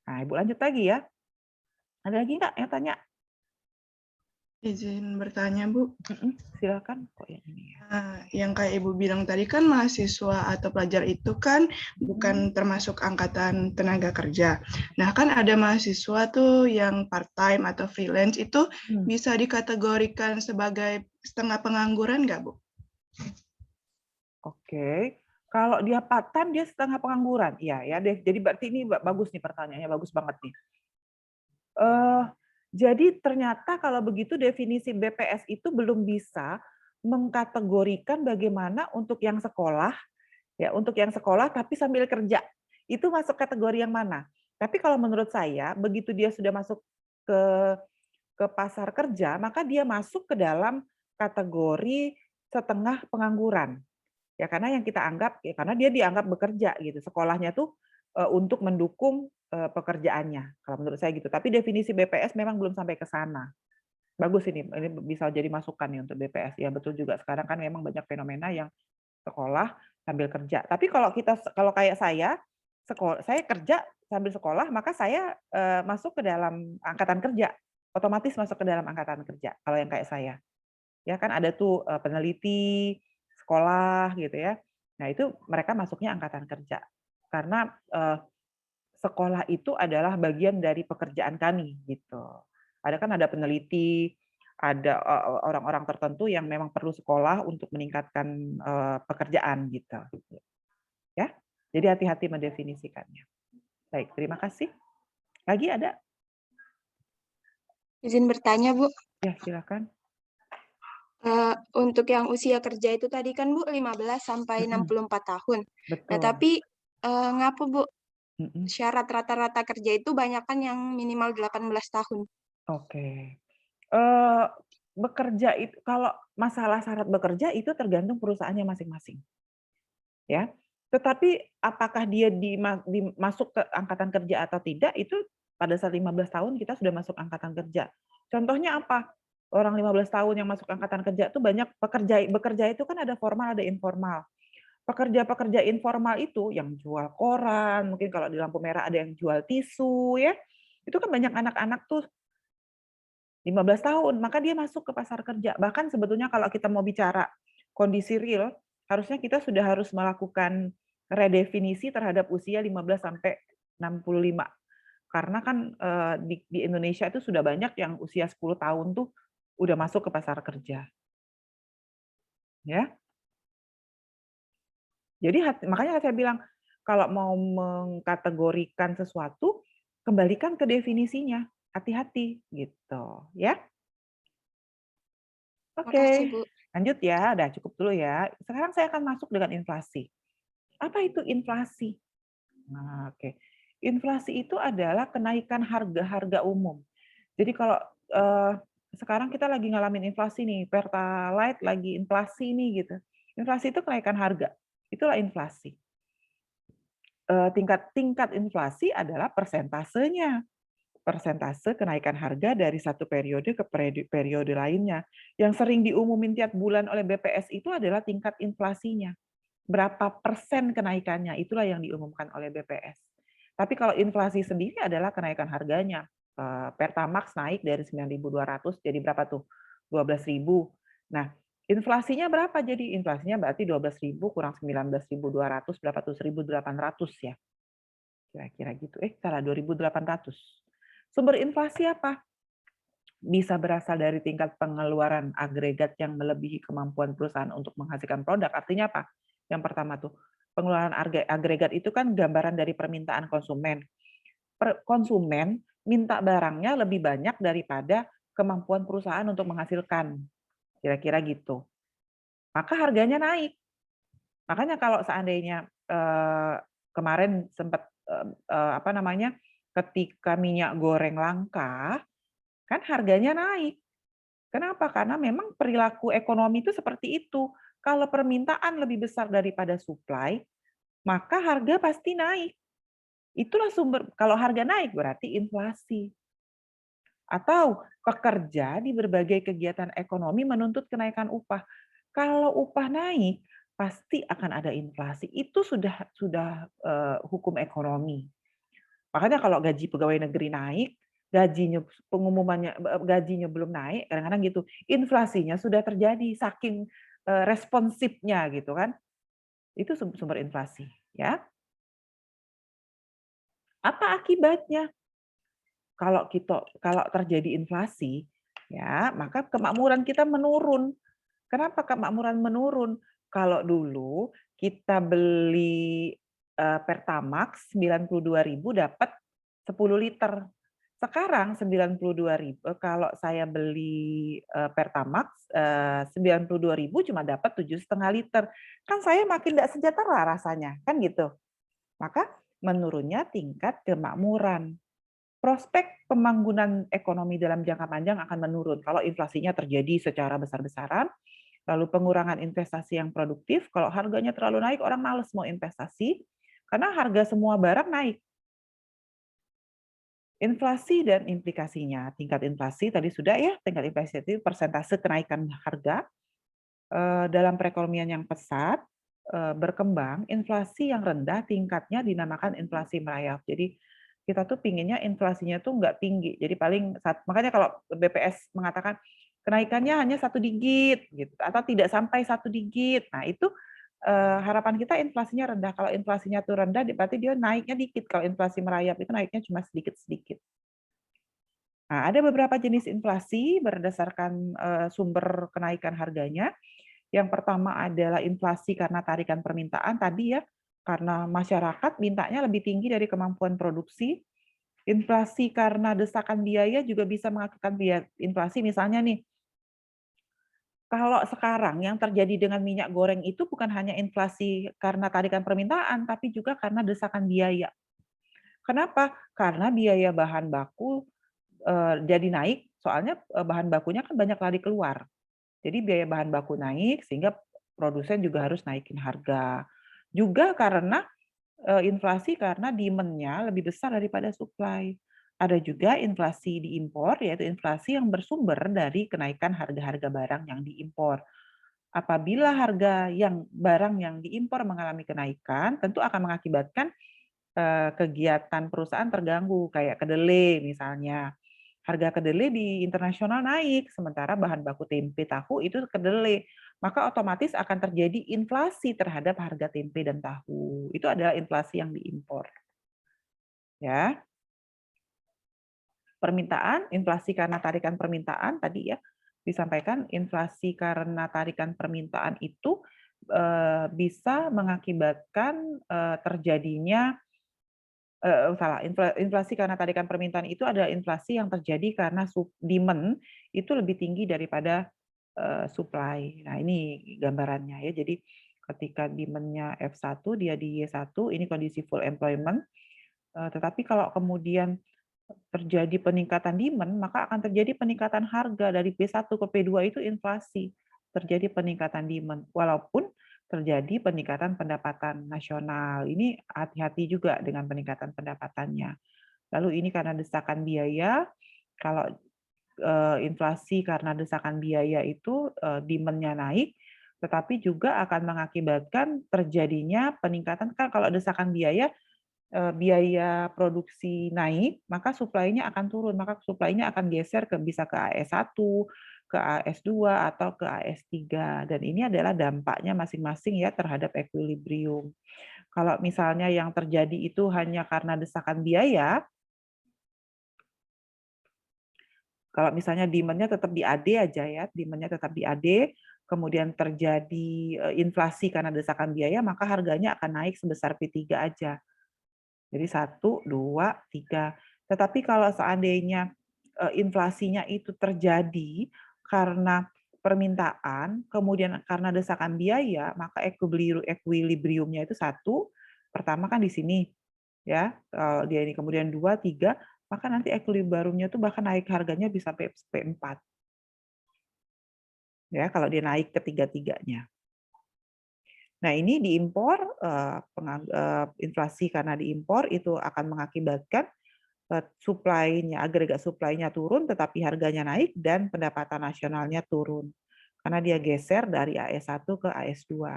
Nah, Ibu lanjut lagi ya. Ada lagi nggak yang tanya? Izin bertanya, Bu. Silakan. Kok yang ini ya? Nah, yang kayak Ibu bilang tadi kan mahasiswa atau pelajar itu kan bukan termasuk angkatan tenaga kerja. Nah, kan ada mahasiswa tuh yang part-time atau freelance itu bisa dikategorikan sebagai setengah pengangguran nggak, Bu? Oke. Kalau dia part-time, dia setengah pengangguran. Iya, ya. Jadi berarti ini bagus nih pertanyaannya, bagus banget nih. Jadi ternyata kalau begitu definisi BPS itu belum bisa mengkategorikan bagaimana untuk yang sekolah, ya untuk yang sekolah tapi sambil kerja. Itu masuk kategori yang mana? Tapi kalau menurut saya, begitu dia sudah masuk ke pasar kerja, maka dia masuk ke dalam kategori setengah pengangguran. Ya karena yang kita anggap ya karena dia dianggap bekerja gitu. Sekolahnya tuh untuk mendukung pekerjaannya. Kalau menurut saya gitu. Tapi definisi BPS memang belum sampai ke sana. Bagus ini bisa jadi masukan nih untuk BPS. Ya betul juga sekarang kan memang banyak fenomena yang sekolah sambil kerja. Tapi kalau kayak saya kerja sambil sekolah, maka saya masuk ke dalam angkatan kerja, otomatis masuk ke dalam angkatan kerja. Kalau yang kayak saya, ya kan ada tuh peneliti sekolah gitu ya. Nah itu mereka masuknya angkatan kerja karena sekolah itu adalah bagian dari pekerjaan kami gitu. Ada peneliti, ada orang-orang tertentu yang memang perlu sekolah untuk meningkatkan pekerjaan gitu. Ya, jadi hati-hati mendefinisikannya. Baik, terima kasih. Lagi ada? Izin bertanya, Bu. Ya, silakan. Untuk yang usia kerja itu tadi kan, Bu, 15 sampai 64 tahun. Betul. Nah, tapi ngapa, Bu? Mm-mm. Syarat rata-rata kerja itu banyak kan yang minimal 18 tahun. Oke. Bekerja itu kalau masalah syarat bekerja itu tergantung perusahaannya masing-masing. Ya. Tetapi apakah dia masuk ke angkatan kerja atau tidak itu pada saat 15 tahun kita sudah masuk angkatan kerja. Contohnya apa? Orang 15 tahun yang masuk angkatan kerja itu banyak bekerja itu kan ada formal ada informal. Pekerja-pekerja informal itu yang jual koran, mungkin kalau di lampu merah ada yang jual tisu ya. Itu kan banyak anak-anak tuh 15 tahun, maka dia masuk ke pasar kerja. Bahkan sebetulnya kalau kita mau bicara kondisi real, harusnya kita sudah harus melakukan redefinisi terhadap usia 15 sampai 65. Karena kan di Indonesia itu sudah banyak yang usia 10 tahun tuh udah masuk ke pasar kerja. Ya. Jadi makanya saya bilang kalau mau mengkategorikan sesuatu, kembalikan ke definisinya. Hati-hati gitu, ya. Oke, Makasih, Bu. lanjut ya. Udah cukup dulu ya. Sekarang saya akan masuk dengan inflasi. Apa itu inflasi? Nah, oke. Inflasi itu adalah kenaikan harga-harga umum. Jadi kalau sekarang kita lagi ngalamin inflasi nih, Pertalite lagi inflasi nih gitu. Inflasi itu kenaikan harga. Itulah inflasi. Tingkat inflasi adalah persentasenya. Persentase kenaikan harga dari satu periode ke periode lainnya. Yang sering diumumin tiap bulan oleh BPS itu adalah tingkat inflasinya. Berapa persen kenaikannya, itulah yang diumumkan oleh BPS. Tapi kalau inflasi sendiri adalah kenaikan harganya. Pertamax naik dari 9.200 jadi berapa tuh? 12.000. Nah, inflasinya berapa jadi? Inflasinya berarti 12.000 kurang 19.200 berapa tuh? 1.800 ya. Kira-kira gitu. Salah 2.800. Sumber inflasi apa? Bisa berasal dari tingkat pengeluaran agregat yang melebihi kemampuan perusahaan untuk menghasilkan produk. Artinya apa? Yang pertama tuh, pengeluaran agregat itu kan gambaran dari permintaan konsumen. Konsumen minta barangnya lebih banyak daripada kemampuan perusahaan untuk menghasilkan. Kira-kira gitu. Maka harganya naik. Makanya kalau seandainya kemarin sempat ketika minyak goreng langka, kan harganya naik. Kenapa? Karena memang perilaku ekonomi itu seperti itu. Kalau permintaan lebih besar daripada supply, maka harga pasti naik. Itulah sumber, kalau harga naik berarti inflasi. Atau pekerja di berbagai kegiatan ekonomi menuntut kenaikan upah. Kalau upah naik, pasti akan ada inflasi. Itu sudah hukum ekonomi. Makanya kalau gaji pegawai negeri naik, gajinya belum naik, kadang-kadang gitu. Inflasinya sudah terjadi saking responsifnya gitu kan. Itu sumber inflasi, ya. Apa akibatnya? Kalau terjadi inflasi, ya, maka kemakmuran kita menurun. Kenapa kemakmuran menurun? Kalau dulu kita beli Pertamax 92.000 dapat 10 liter. Sekarang 92.000 kalau saya beli Pertamax 92.000 cuma dapat 7,5 liter. Kan saya makin tidak sejahtera rasanya, kan gitu. Maka menurunnya tingkat kemakmuran. Prospek pembangunan ekonomi dalam jangka panjang akan menurun kalau inflasinya terjadi secara besar-besaran, lalu pengurangan investasi yang produktif. Kalau harganya terlalu naik, orang males mau investasi, karena harga semua barang naik. Inflasi dan implikasinya, tingkat inflasi tadi sudah ya, tingkat inflasi itu persentase kenaikan harga. Dalam perekonomian yang pesat, berkembang, inflasi yang rendah tingkatnya dinamakan inflasi merayap. Jadi kita tuh pinginnya inflasinya tuh nggak tinggi. Jadi makanya kalau BPS mengatakan kenaikannya hanya 1 digit, gitu, atau tidak sampai 1 digit. Nah itu harapan kita inflasinya rendah. Kalau inflasinya tuh rendah, berarti dia naiknya dikit. Kalau inflasi merayap itu naiknya cuma sedikit-sedikit. Nah, ada beberapa jenis inflasi berdasarkan sumber kenaikan harganya. Yang pertama adalah inflasi karena tarikan permintaan tadi ya, karena masyarakat mintanya lebih tinggi dari kemampuan produksi. Inflasi karena desakan biaya juga bisa mengakibatkan inflasi. Misalnya nih, kalau sekarang yang terjadi dengan minyak goreng itu bukan hanya inflasi karena tarikan permintaan, tapi juga karena desakan biaya. Kenapa? Karena biaya bahan baku jadi naik, soalnya bahan bakunya kan banyak lari keluar. Jadi biaya bahan baku naik, sehingga produsen juga harus naikin harga. Juga karena inflasi karena demand-nya lebih besar daripada supply. Ada juga inflasi diimpor, yaitu inflasi yang bersumber dari kenaikan harga-harga barang yang diimpor. Apabila barang yang diimpor mengalami kenaikan, tentu akan mengakibatkan kegiatan perusahaan terganggu, kayak kedelai misalnya. Harga kedelai di internasional naik, sementara bahan baku tempe tahu itu kedelai. Maka otomatis akan terjadi inflasi terhadap harga tempe dan tahu. Itu adalah inflasi yang diimpor. Ya. Permintaan, inflasi karena tarikan permintaan tadi ya disampaikan, inflasi karena tarikan permintaan itu bisa mengakibatkan terjadinya inflasi karena tarikan permintaan itu adalah inflasi yang terjadi karena demand itu lebih tinggi daripada supply. Nah, ini gambarannya ya. Jadi ketika demand-nya F1, dia di Y1, ini kondisi full employment. Tetapi kalau kemudian terjadi peningkatan demand, maka akan terjadi peningkatan harga dari P1 ke P2 itu inflasi. Terjadi peningkatan demand. Walaupun terjadi peningkatan pendapatan nasional. Ini hati-hati juga dengan peningkatan pendapatannya. Lalu ini karena desakan biaya, kalau inflasi karena desakan biaya itu demand-nya naik, tetapi juga akan mengakibatkan terjadinya peningkatan, kan kalau desakan biaya produksi naik, maka supply-nya akan turun, maka supply-nya akan geser bisa ke AS1, ke AS2 atau ke AS3, dan ini adalah dampaknya masing-masing ya terhadap equilibrium. Kalau misalnya yang terjadi itu hanya karena desakan biaya, kalau misalnya demand-nya tetap di AD aja ya, demand-nya tetap di AD, kemudian terjadi inflasi karena desakan biaya, maka harganya akan naik sebesar P3 aja. Jadi 1, 2, 3. Tetapi kalau seandainya inflasinya itu terjadi karena permintaan, kemudian karena desakan biaya, maka equilibrium-nya itu 1, pertama kan di sini, ya, dia ini kemudian 2, 3, maka nanti equilibrium-nya itu bahkan naik harganya bisa P4. Ya, kalau dia naik ketiga-tiganya. Nah, ini diimpor, inflasi karena diimpor itu akan mengakibatkan supply-nya, agregat supply-nya turun, tetapi harganya naik dan pendapatan nasionalnya turun. Karena dia geser dari AS1 ke AS2.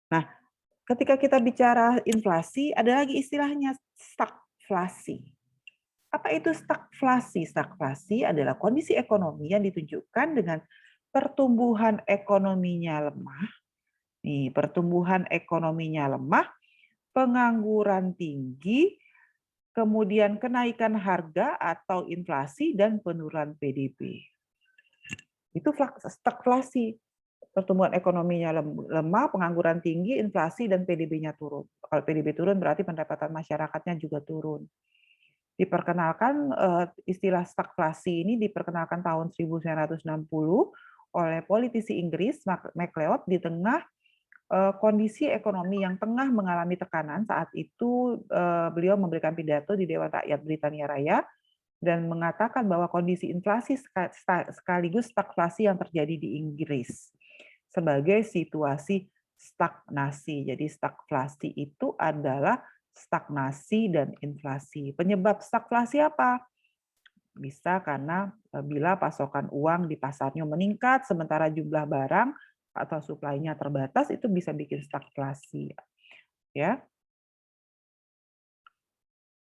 Nah, ketika kita bicara inflasi, ada lagi istilahnya stagflasi. Apa itu stagflasi? Stagflasi adalah kondisi ekonomi yang ditunjukkan dengan pertumbuhan ekonominya lemah. Nih, pertumbuhan ekonominya lemah, pengangguran tinggi, kemudian kenaikan harga atau inflasi, dan penurunan PDB. Itu stagflasi. Pertumbuhan ekonominya lemah, pengangguran tinggi, inflasi, dan PDB-nya turun. Kalau PDB turun berarti pendapatan masyarakatnya juga turun. Diperkenalkan istilah stagflasi ini diperkenalkan tahun 1960 oleh politisi Inggris MacLeod di tengah kondisi ekonomi yang tengah mengalami tekanan. Saat itu beliau memberikan pidato di Dewan Rakyat Britania Raya dan mengatakan bahwa kondisi inflasi sekaligus stagflasi yang terjadi di Inggris sebagai situasi stagnasi. Jadi stagflasi itu adalah stagnasi dan inflasi. Penyebab stagflasi apa? Bisa karena bila pasokan uang di pasarnya meningkat sementara jumlah barang atau suplainya terbatas, itu bisa bikin stagflasi. Ya.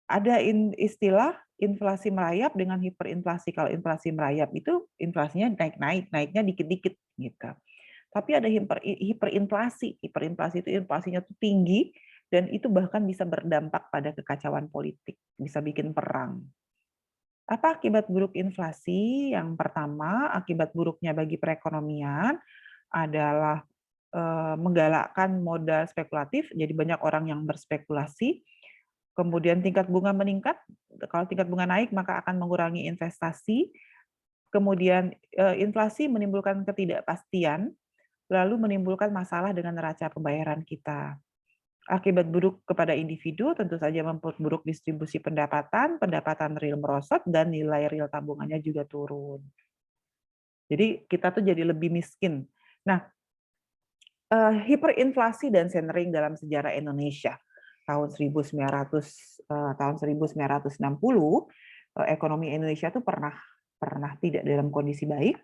Ada istilah inflasi merayap dengan hiperinflasi. Kalau inflasi merayap itu inflasinya naiknya dikit-dikit gitu. Tapi ada hiperinflasi. Hiperinflasi itu inflasinya tuh tinggi dan itu bahkan bisa berdampak pada kekacauan politik, bisa bikin perang. Apa akibat buruk inflasi? Yang pertama, akibat buruknya bagi perekonomian adalah menggalakkan modal spekulatif, jadi banyak orang yang berspekulasi. Kemudian tingkat bunga meningkat, kalau tingkat bunga naik maka akan mengurangi investasi. Kemudian inflasi menimbulkan ketidakpastian, lalu menimbulkan masalah dengan neraca pembayaran kita. Akibat buruk kepada individu tentu saja memperburuk distribusi pendapatan real merosot, dan nilai real tabungannya juga turun. Jadi kita tuh jadi lebih miskin. Nah, hiperinflasi dan centering dalam sejarah Indonesia tahun 1960, ekonomi Indonesia tuh pernah tidak dalam kondisi baik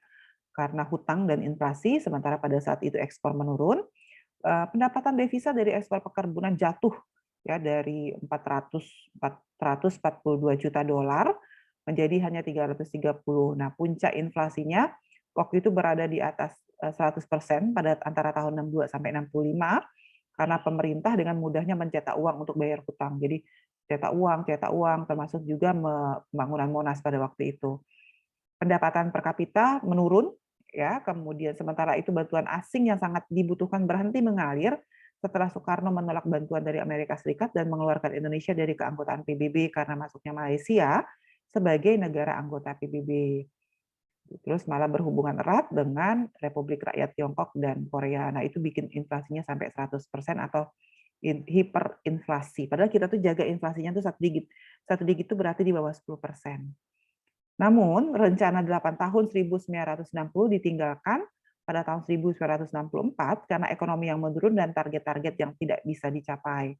karena hutang dan inflasi, sementara pada saat itu ekspor menurun. Pendapatan devisa dari ekspor perkebunan jatuh ya dari 442 juta dolar menjadi hanya 330. Nah, puncak inflasinya waktu itu berada di atas 100% pada antara tahun 62 sampai 65 karena pemerintah dengan mudahnya mencetak uang untuk bayar hutang. Jadi cetak uang termasuk juga pembangunan Monas pada waktu itu. Pendapatan per kapita menurun ya, kemudian sementara itu bantuan asing yang sangat dibutuhkan berhenti mengalir setelah Soekarno menolak bantuan dari Amerika Serikat dan mengeluarkan Indonesia dari keanggotaan PBB karena masuknya Malaysia sebagai negara anggota PBB. Terus malah berhubungan erat dengan Republik Rakyat Tiongkok dan Korea. Nah, itu bikin inflasinya sampai 100% atau hiperinflasi. Padahal kita tuh jaga inflasinya tuh satu digit. Satu digit itu berarti di bawah 10%. Namun, rencana 8 tahun 1960 ditinggalkan pada tahun 1964 karena ekonomi yang menurun dan target-target yang tidak bisa dicapai.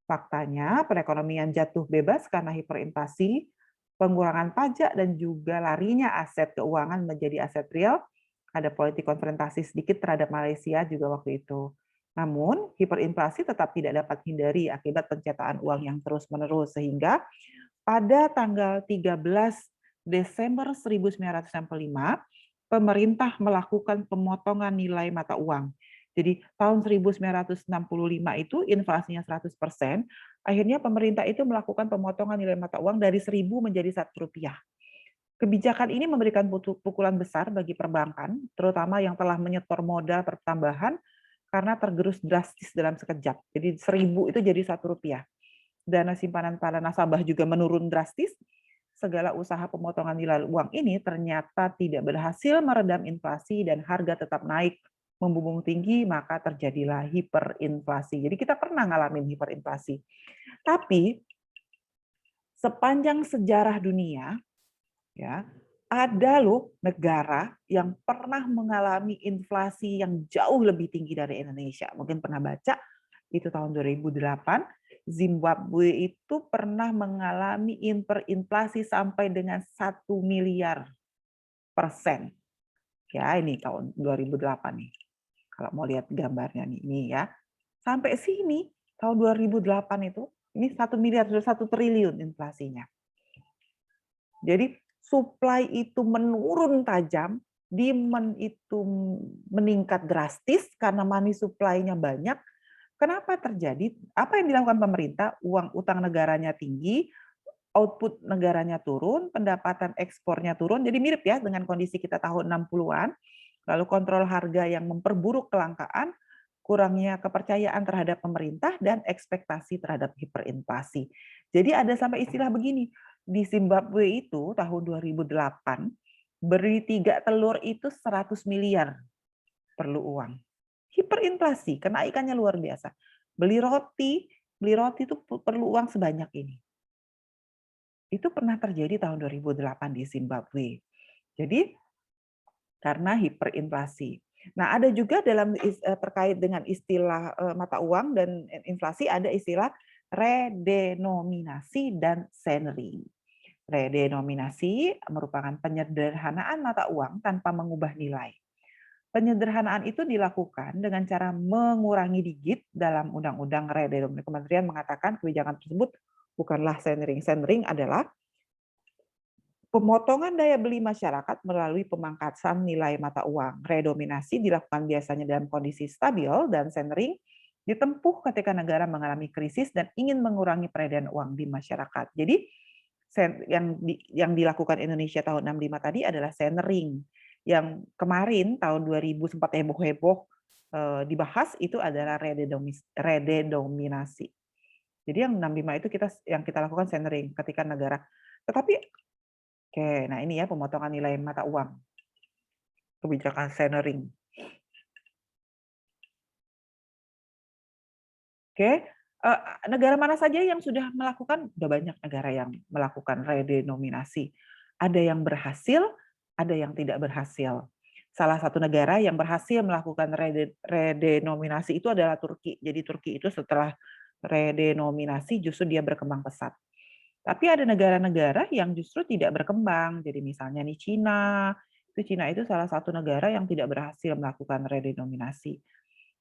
Faktanya, perekonomian jatuh bebas karena hiperinflasi, pengurangan pajak, dan juga larinya aset keuangan menjadi aset real. Ada politik konfrontasi sedikit terhadap Malaysia juga waktu itu. Namun, hiperinflasi tetap tidak dapat hindari akibat pencetakan uang yang terus-menerus, sehingga pada tanggal 13 Desember 1965, pemerintah melakukan pemotongan nilai mata uang. Jadi tahun 1965 itu inflasinya 100%, akhirnya pemerintah itu melakukan pemotongan nilai mata uang dari 1.000 menjadi Rp1. Kebijakan ini memberikan pukulan besar bagi perbankan, terutama yang telah menyetor modal pertambahan karena tergerus drastis dalam sekejap. Jadi 1.000 itu jadi Rp1. Dana simpanan para nasabah juga menurun drastis. Segala usaha pemotongan nilai uang ini ternyata tidak berhasil meredam inflasi dan harga tetap naik membumbung tinggi, maka terjadilah hiperinflasi. Jadi kita pernah ngalamin hiperinflasi. Tapi sepanjang sejarah dunia ya, ada loh negara yang pernah mengalami inflasi yang jauh lebih tinggi dari Indonesia. Mungkin pernah baca itu tahun 2008, Zimbabwe itu pernah mengalami hiperinflasi sampai dengan 1 miliar %. Ya, ini tahun 2008 nih. Kalau mau lihat gambarnya nih, ini ya. Sampai sini tahun 2008 itu ini 1 miliar, 1 triliun inflasinya. Jadi supply itu menurun tajam, demand itu meningkat drastis karena money supply-nya banyak. Kenapa terjadi? Apa yang dilakukan pemerintah? Uang utang negaranya tinggi, output negaranya turun, pendapatan ekspornya turun. Jadi mirip ya dengan kondisi kita tahun 60-an. Lalu kontrol harga yang memperburuk kelangkaan, kurangnya kepercayaan terhadap pemerintah, dan ekspektasi terhadap hiperinflasi. Jadi ada sampai istilah begini, di Zimbabwe itu tahun 2008, beri 3 telur itu 100 miliar perlu uang. Hiperinflasi, kenaikannya luar biasa. Beli roti itu perlu uang sebanyak ini. Itu pernah terjadi tahun 2008 di Zimbabwe. Jadi karena hiperinflasi. Nah, ada juga terkait dengan istilah mata uang dan inflasi, ada istilah redenominasi dan centering. Redenominasi merupakan penyederhanaan mata uang tanpa mengubah nilai. Penyederhanaan itu dilakukan dengan cara mengurangi digit dalam Undang-Undang Redenominasi. Kementerian mengatakan kebijakan tersebut bukanlah centering. Centering adalah pemotongan daya beli masyarakat melalui pemangkasan nilai mata uang. Redenominasi dilakukan biasanya dalam kondisi stabil dan centering ditempuh ketika negara mengalami krisis dan ingin mengurangi peredaran uang di masyarakat. Jadi yang dilakukan Indonesia tahun 65 tadi adalah centering. Yang kemarin tahun 2000 sempat heboh-heboh dibahas itu adalah redenominasi. Jadi yang 65 itu yang kita lakukan centering ketika negara. Tetapi oke, nah ini ya pemotongan nilai mata uang. Kebijakan centering. Oke, negara mana saja yang sudah melakukan? Sudah banyak negara yang melakukan redenominasi. Ada yang berhasil, ada yang tidak berhasil. Salah satu negara yang berhasil melakukan redenominasi itu adalah Turki. Jadi Turki itu setelah redenominasi justru dia berkembang pesat. Tapi ada negara-negara yang justru tidak berkembang. Jadi misalnya nih Cina itu salah satu negara yang tidak berhasil melakukan redenominasi.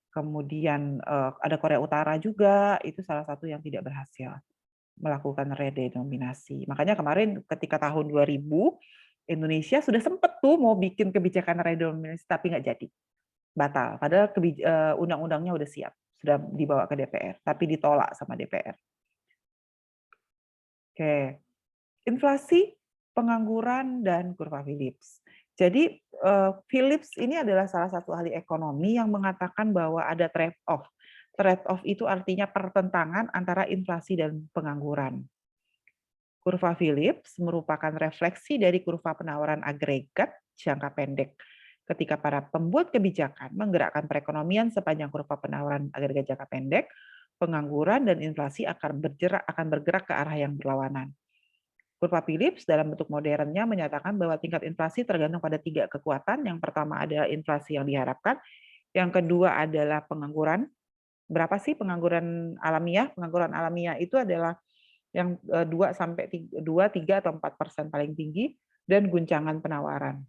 Kemudian ada Korea Utara juga, itu salah satu yang tidak berhasil melakukan redenominasi. Makanya kemarin ketika tahun 2000, Indonesia sudah sempat tuh mau bikin kebijakan redenominasi, tapi nggak jadi. Batal. Padahal undang-undangnya udah siap, sudah dibawa ke DPR, tapi ditolak sama DPR. Oke, inflasi, pengangguran, dan kurva Phillips. Jadi Phillips ini adalah salah satu ahli ekonomi yang mengatakan bahwa ada trade-off. Trade-off itu artinya pertentangan antara inflasi dan pengangguran. Kurva Phillips merupakan refleksi dari kurva penawaran agregat jangka pendek. Ketika para pembuat kebijakan menggerakkan perekonomian sepanjang kurva penawaran agregat jangka pendek, pengangguran dan inflasi akan bergerak ke arah yang berlawanan. Kurva Phillips dalam bentuk modernnya menyatakan bahwa tingkat inflasi tergantung pada 3 kekuatan. Yang pertama adalah inflasi yang diharapkan, yang kedua adalah pengangguran. Berapa sih pengangguran alamiah? Pengangguran alamiah itu adalah yang 2 sampai 3 atau 4% paling tinggi, dan guncangan penawaran.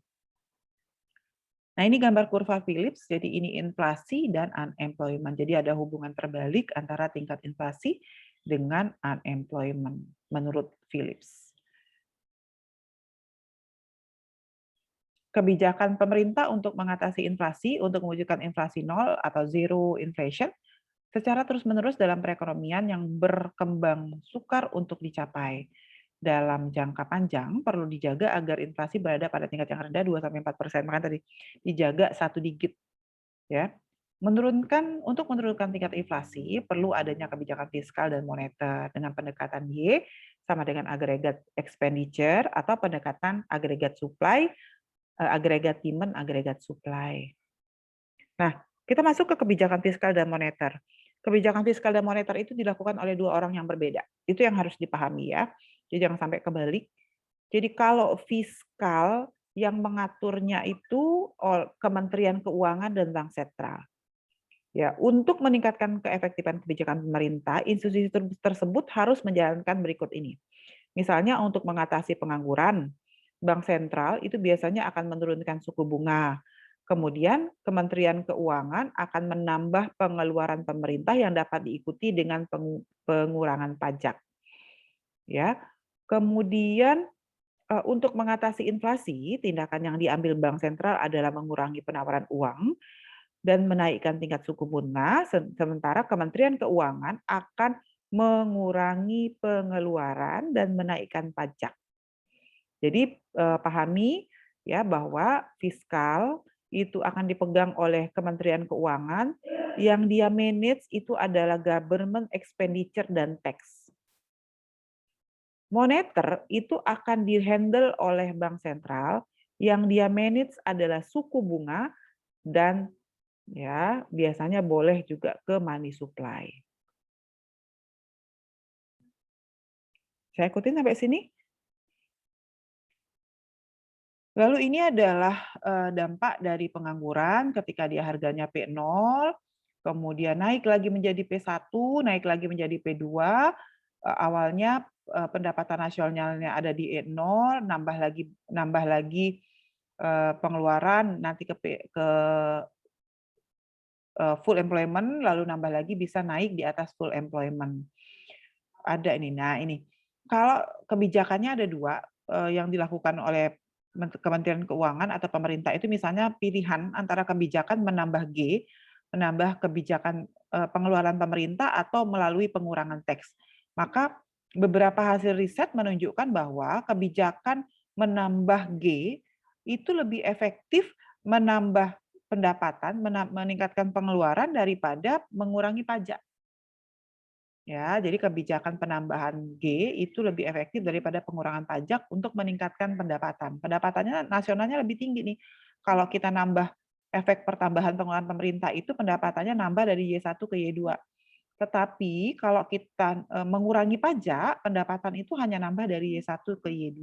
Nah, ini gambar kurva Phillips, jadi ini inflasi dan unemployment. Jadi ada hubungan terbalik antara tingkat inflasi dengan unemployment menurut Phillips. Kebijakan pemerintah untuk mengatasi inflasi, untuk mewujudkan inflasi nol atau zero inflation, secara terus-menerus dalam perekonomian yang berkembang sukar untuk dicapai. Dalam jangka panjang perlu dijaga agar inflasi berada pada tingkat yang rendah 2-4%. Makanya tadi dijaga 1 digit ya. Untuk menurunkan tingkat inflasi perlu adanya kebijakan fiskal dan moneter dengan pendekatan Y sama dengan agregat expenditure atau pendekatan agregat supply, agregat demand, agregat supply. Nah, kita masuk ke kebijakan fiskal dan moneter. Kebijakan fiskal dan moneter itu dilakukan oleh 2 orang yang berbeda. Itu yang harus dipahami ya. Jadi jangan sampai kebalik. Jadi kalau fiskal yang mengaturnya itu Kementerian Keuangan dan Bank Sentral. Ya, untuk meningkatkan keefektifan kebijakan pemerintah, institusi tersebut harus menjalankan berikut ini. Misalnya untuk mengatasi pengangguran, Bank Sentral itu biasanya akan menurunkan suku bunga. Kemudian Kementerian Keuangan akan menambah pengeluaran pemerintah yang dapat diikuti dengan pengurangan pajak. Ya. Kemudian untuk mengatasi inflasi, tindakan yang diambil Bank Sentral adalah mengurangi penawaran uang dan menaikkan tingkat suku bunga, sementara Kementerian Keuangan akan mengurangi pengeluaran dan menaikkan pajak. Jadi pahami ya bahwa fiskal itu akan dipegang oleh Kementerian Keuangan, yang dia manage itu adalah government expenditure dan tax. Moneter itu akan dihandle oleh Bank Sentral, yang dia manage adalah suku bunga dan Ya, biasanya boleh juga ke money supply. Saya ikutin sampai sini. Lalu ini adalah dampak dari pengangguran ketika dia harganya P0, kemudian naik lagi menjadi P1, naik lagi menjadi P2. Awalnya pendapatan nasionalnya ada di E0, nambah lagi pengeluaran nanti ke full employment, lalu nambah lagi bisa naik di atas full employment. Ada ini. Nah, ini. Kalau kebijakannya ada dua yang dilakukan oleh Kementerian Keuangan atau pemerintah itu misalnya pilihan antara kebijakan menambah G, menambah kebijakan pengeluaran pemerintah atau melalui pengurangan teks. Maka beberapa hasil riset menunjukkan bahwa kebijakan menambah G itu lebih efektif menambah pendapatan, meningkatkan pengeluaran daripada mengurangi pajak. Ya, jadi kebijakan penambahan G itu lebih efektif daripada pengurangan pajak untuk meningkatkan pendapatan. Pendapatannya nasionalnya lebih tinggi nih. Kalau kita nambah efek pertambahan pengeluaran pemerintah itu pendapatannya nambah dari Y1 ke Y2. Tetapi kalau kita mengurangi pajak, pendapatan itu hanya nambah dari Y1 ke Y2.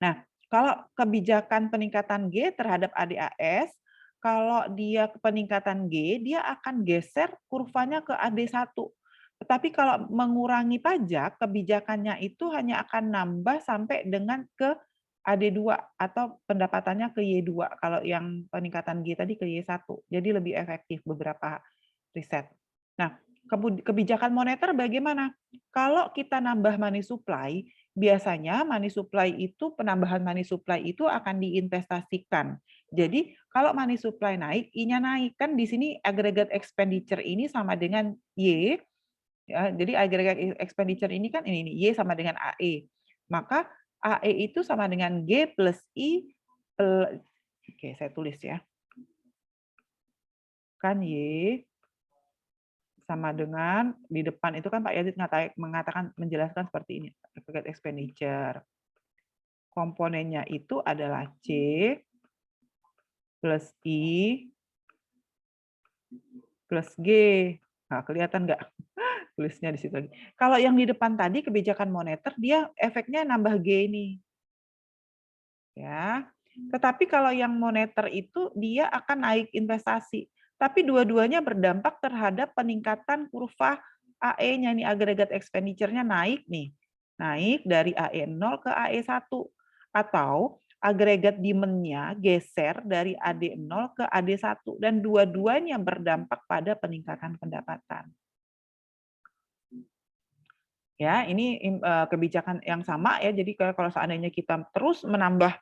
Nah, kalau kebijakan peningkatan G terhadap ADAS, kalau dia peningkatan G, dia akan geser kurvanya ke AD1. Tetapi kalau mengurangi pajak, kebijakannya itu hanya akan nambah sampai dengan ke AD2 atau pendapatannya ke Y2. Kalau yang peningkatan G tadi ke Y1. Jadi lebih efektif beberapa riset. Nah, kebijakan moneter bagaimana? Kalau kita nambah money supply, biasanya money supply itu penambahan money supply itu akan diinvestasikan. Jadi kalau money supply naik, I-nya naik kan di sini aggregate expenditure ini sama dengan Y. Ya, jadi aggregate expenditure ini kan ini Y sama dengan AE. Maka AE itu sama dengan G plus I. Oke, saya tulis ya. Kan Y sama dengan di depan itu kan Pak Yazid mengatakan menjelaskan seperti ini, aggregate expenditure. Komponennya itu adalah C plus I plus G. Nah, kelihatan nggak? Tulisnya di situ lagi. Kalau yang di depan tadi kebijakan moneter, dia efeknya nambah G ini. Ya. Tetapi kalau yang moneter itu dia akan naik investasi. Tapi dua-duanya berdampak terhadap peningkatan kurva AE-nya nih, aggregate expenditure-nya naik nih. Naik dari AE0 ke AE1. Atau agregat demand-nya geser dari AD0 ke AD1 dan dua-duanya berdampak pada peningkatan pendapatan. Ya, ini kebijakan yang sama ya. Jadi kalau seandainya kita terus menambah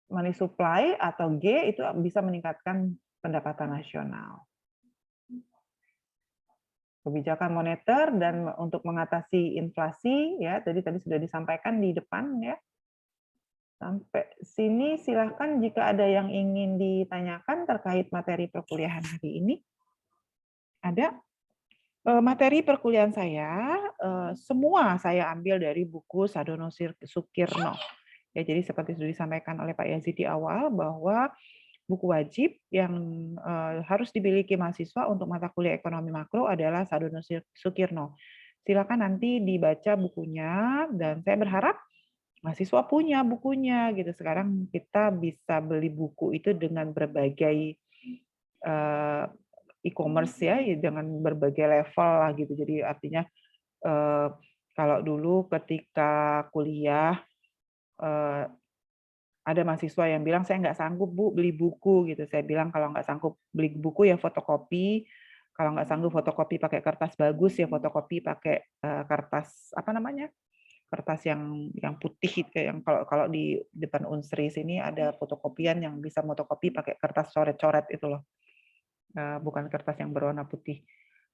money supply atau G itu bisa meningkatkan pendapatan nasional. Kebijakan moneter dan untuk mengatasi inflasi ya, tadi sudah disampaikan di depan ya. Sampai sini silahkan jika ada yang ingin ditanyakan terkait materi perkuliahan hari ini. Ada? Materi perkuliahan saya, semua saya ambil dari buku Sadono Sukirno. Ya, jadi seperti sudah disampaikan oleh Pak Yazid di awal, bahwa buku wajib yang harus dimiliki mahasiswa untuk mata kuliah ekonomi makro adalah Sadono Sukirno. Silakan nanti dibaca bukunya, dan saya berharap mahasiswa punya bukunya gitu. Sekarang kita bisa beli buku itu dengan berbagai e-commerce ya, dengan berbagai level lah gitu. Jadi artinya kalau dulu ketika kuliah ada mahasiswa yang bilang saya nggak sanggup Bu beli buku gitu. Saya bilang kalau nggak sanggup beli buku ya fotokopi. Kalau nggak sanggup fotokopi pakai kertas bagus ya fotokopi pakai kertas apa namanya? Kertas yang putih yang kalau di depan Unsri sini ada fotokopian yang bisa fotokopi pakai kertas coret-coret itu loh. Bukan kertas yang berwarna putih.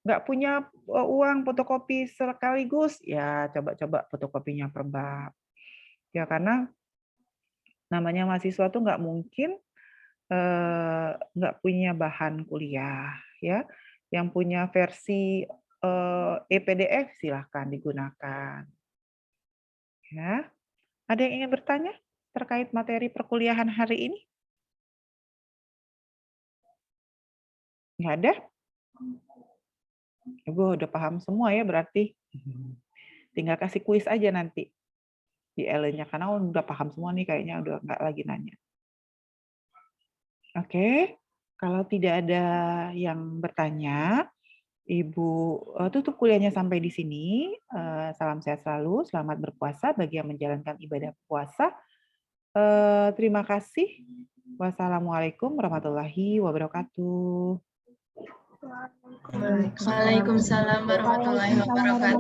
Nggak punya uang fotokopi sekaligus, ya coba-coba fotokopinya per bab. Ya karena namanya mahasiswa tuh nggak mungkin nggak punya bahan kuliah ya. Yang punya versi e-PDF silahkan digunakan. Ya, ada yang ingin bertanya? terkait materi perkuliahan hari ini? Nggak ada? Ibu udah paham semua ya berarti. Tinggal kasih kuis aja nanti di Ellen-nya, karena udah paham semua nih kayaknya, udah nggak lagi nanya. Oke, kalau tidak ada yang bertanya, Ibu tutup kuliahnya sampai di sini. Salam sehat selalu, selamat berpuasa bagi yang menjalankan ibadah puasa. Terima kasih. Wassalamualaikum warahmatullahi wabarakatuh. Waalaikumsalam warahmatullahi wabarakatuh.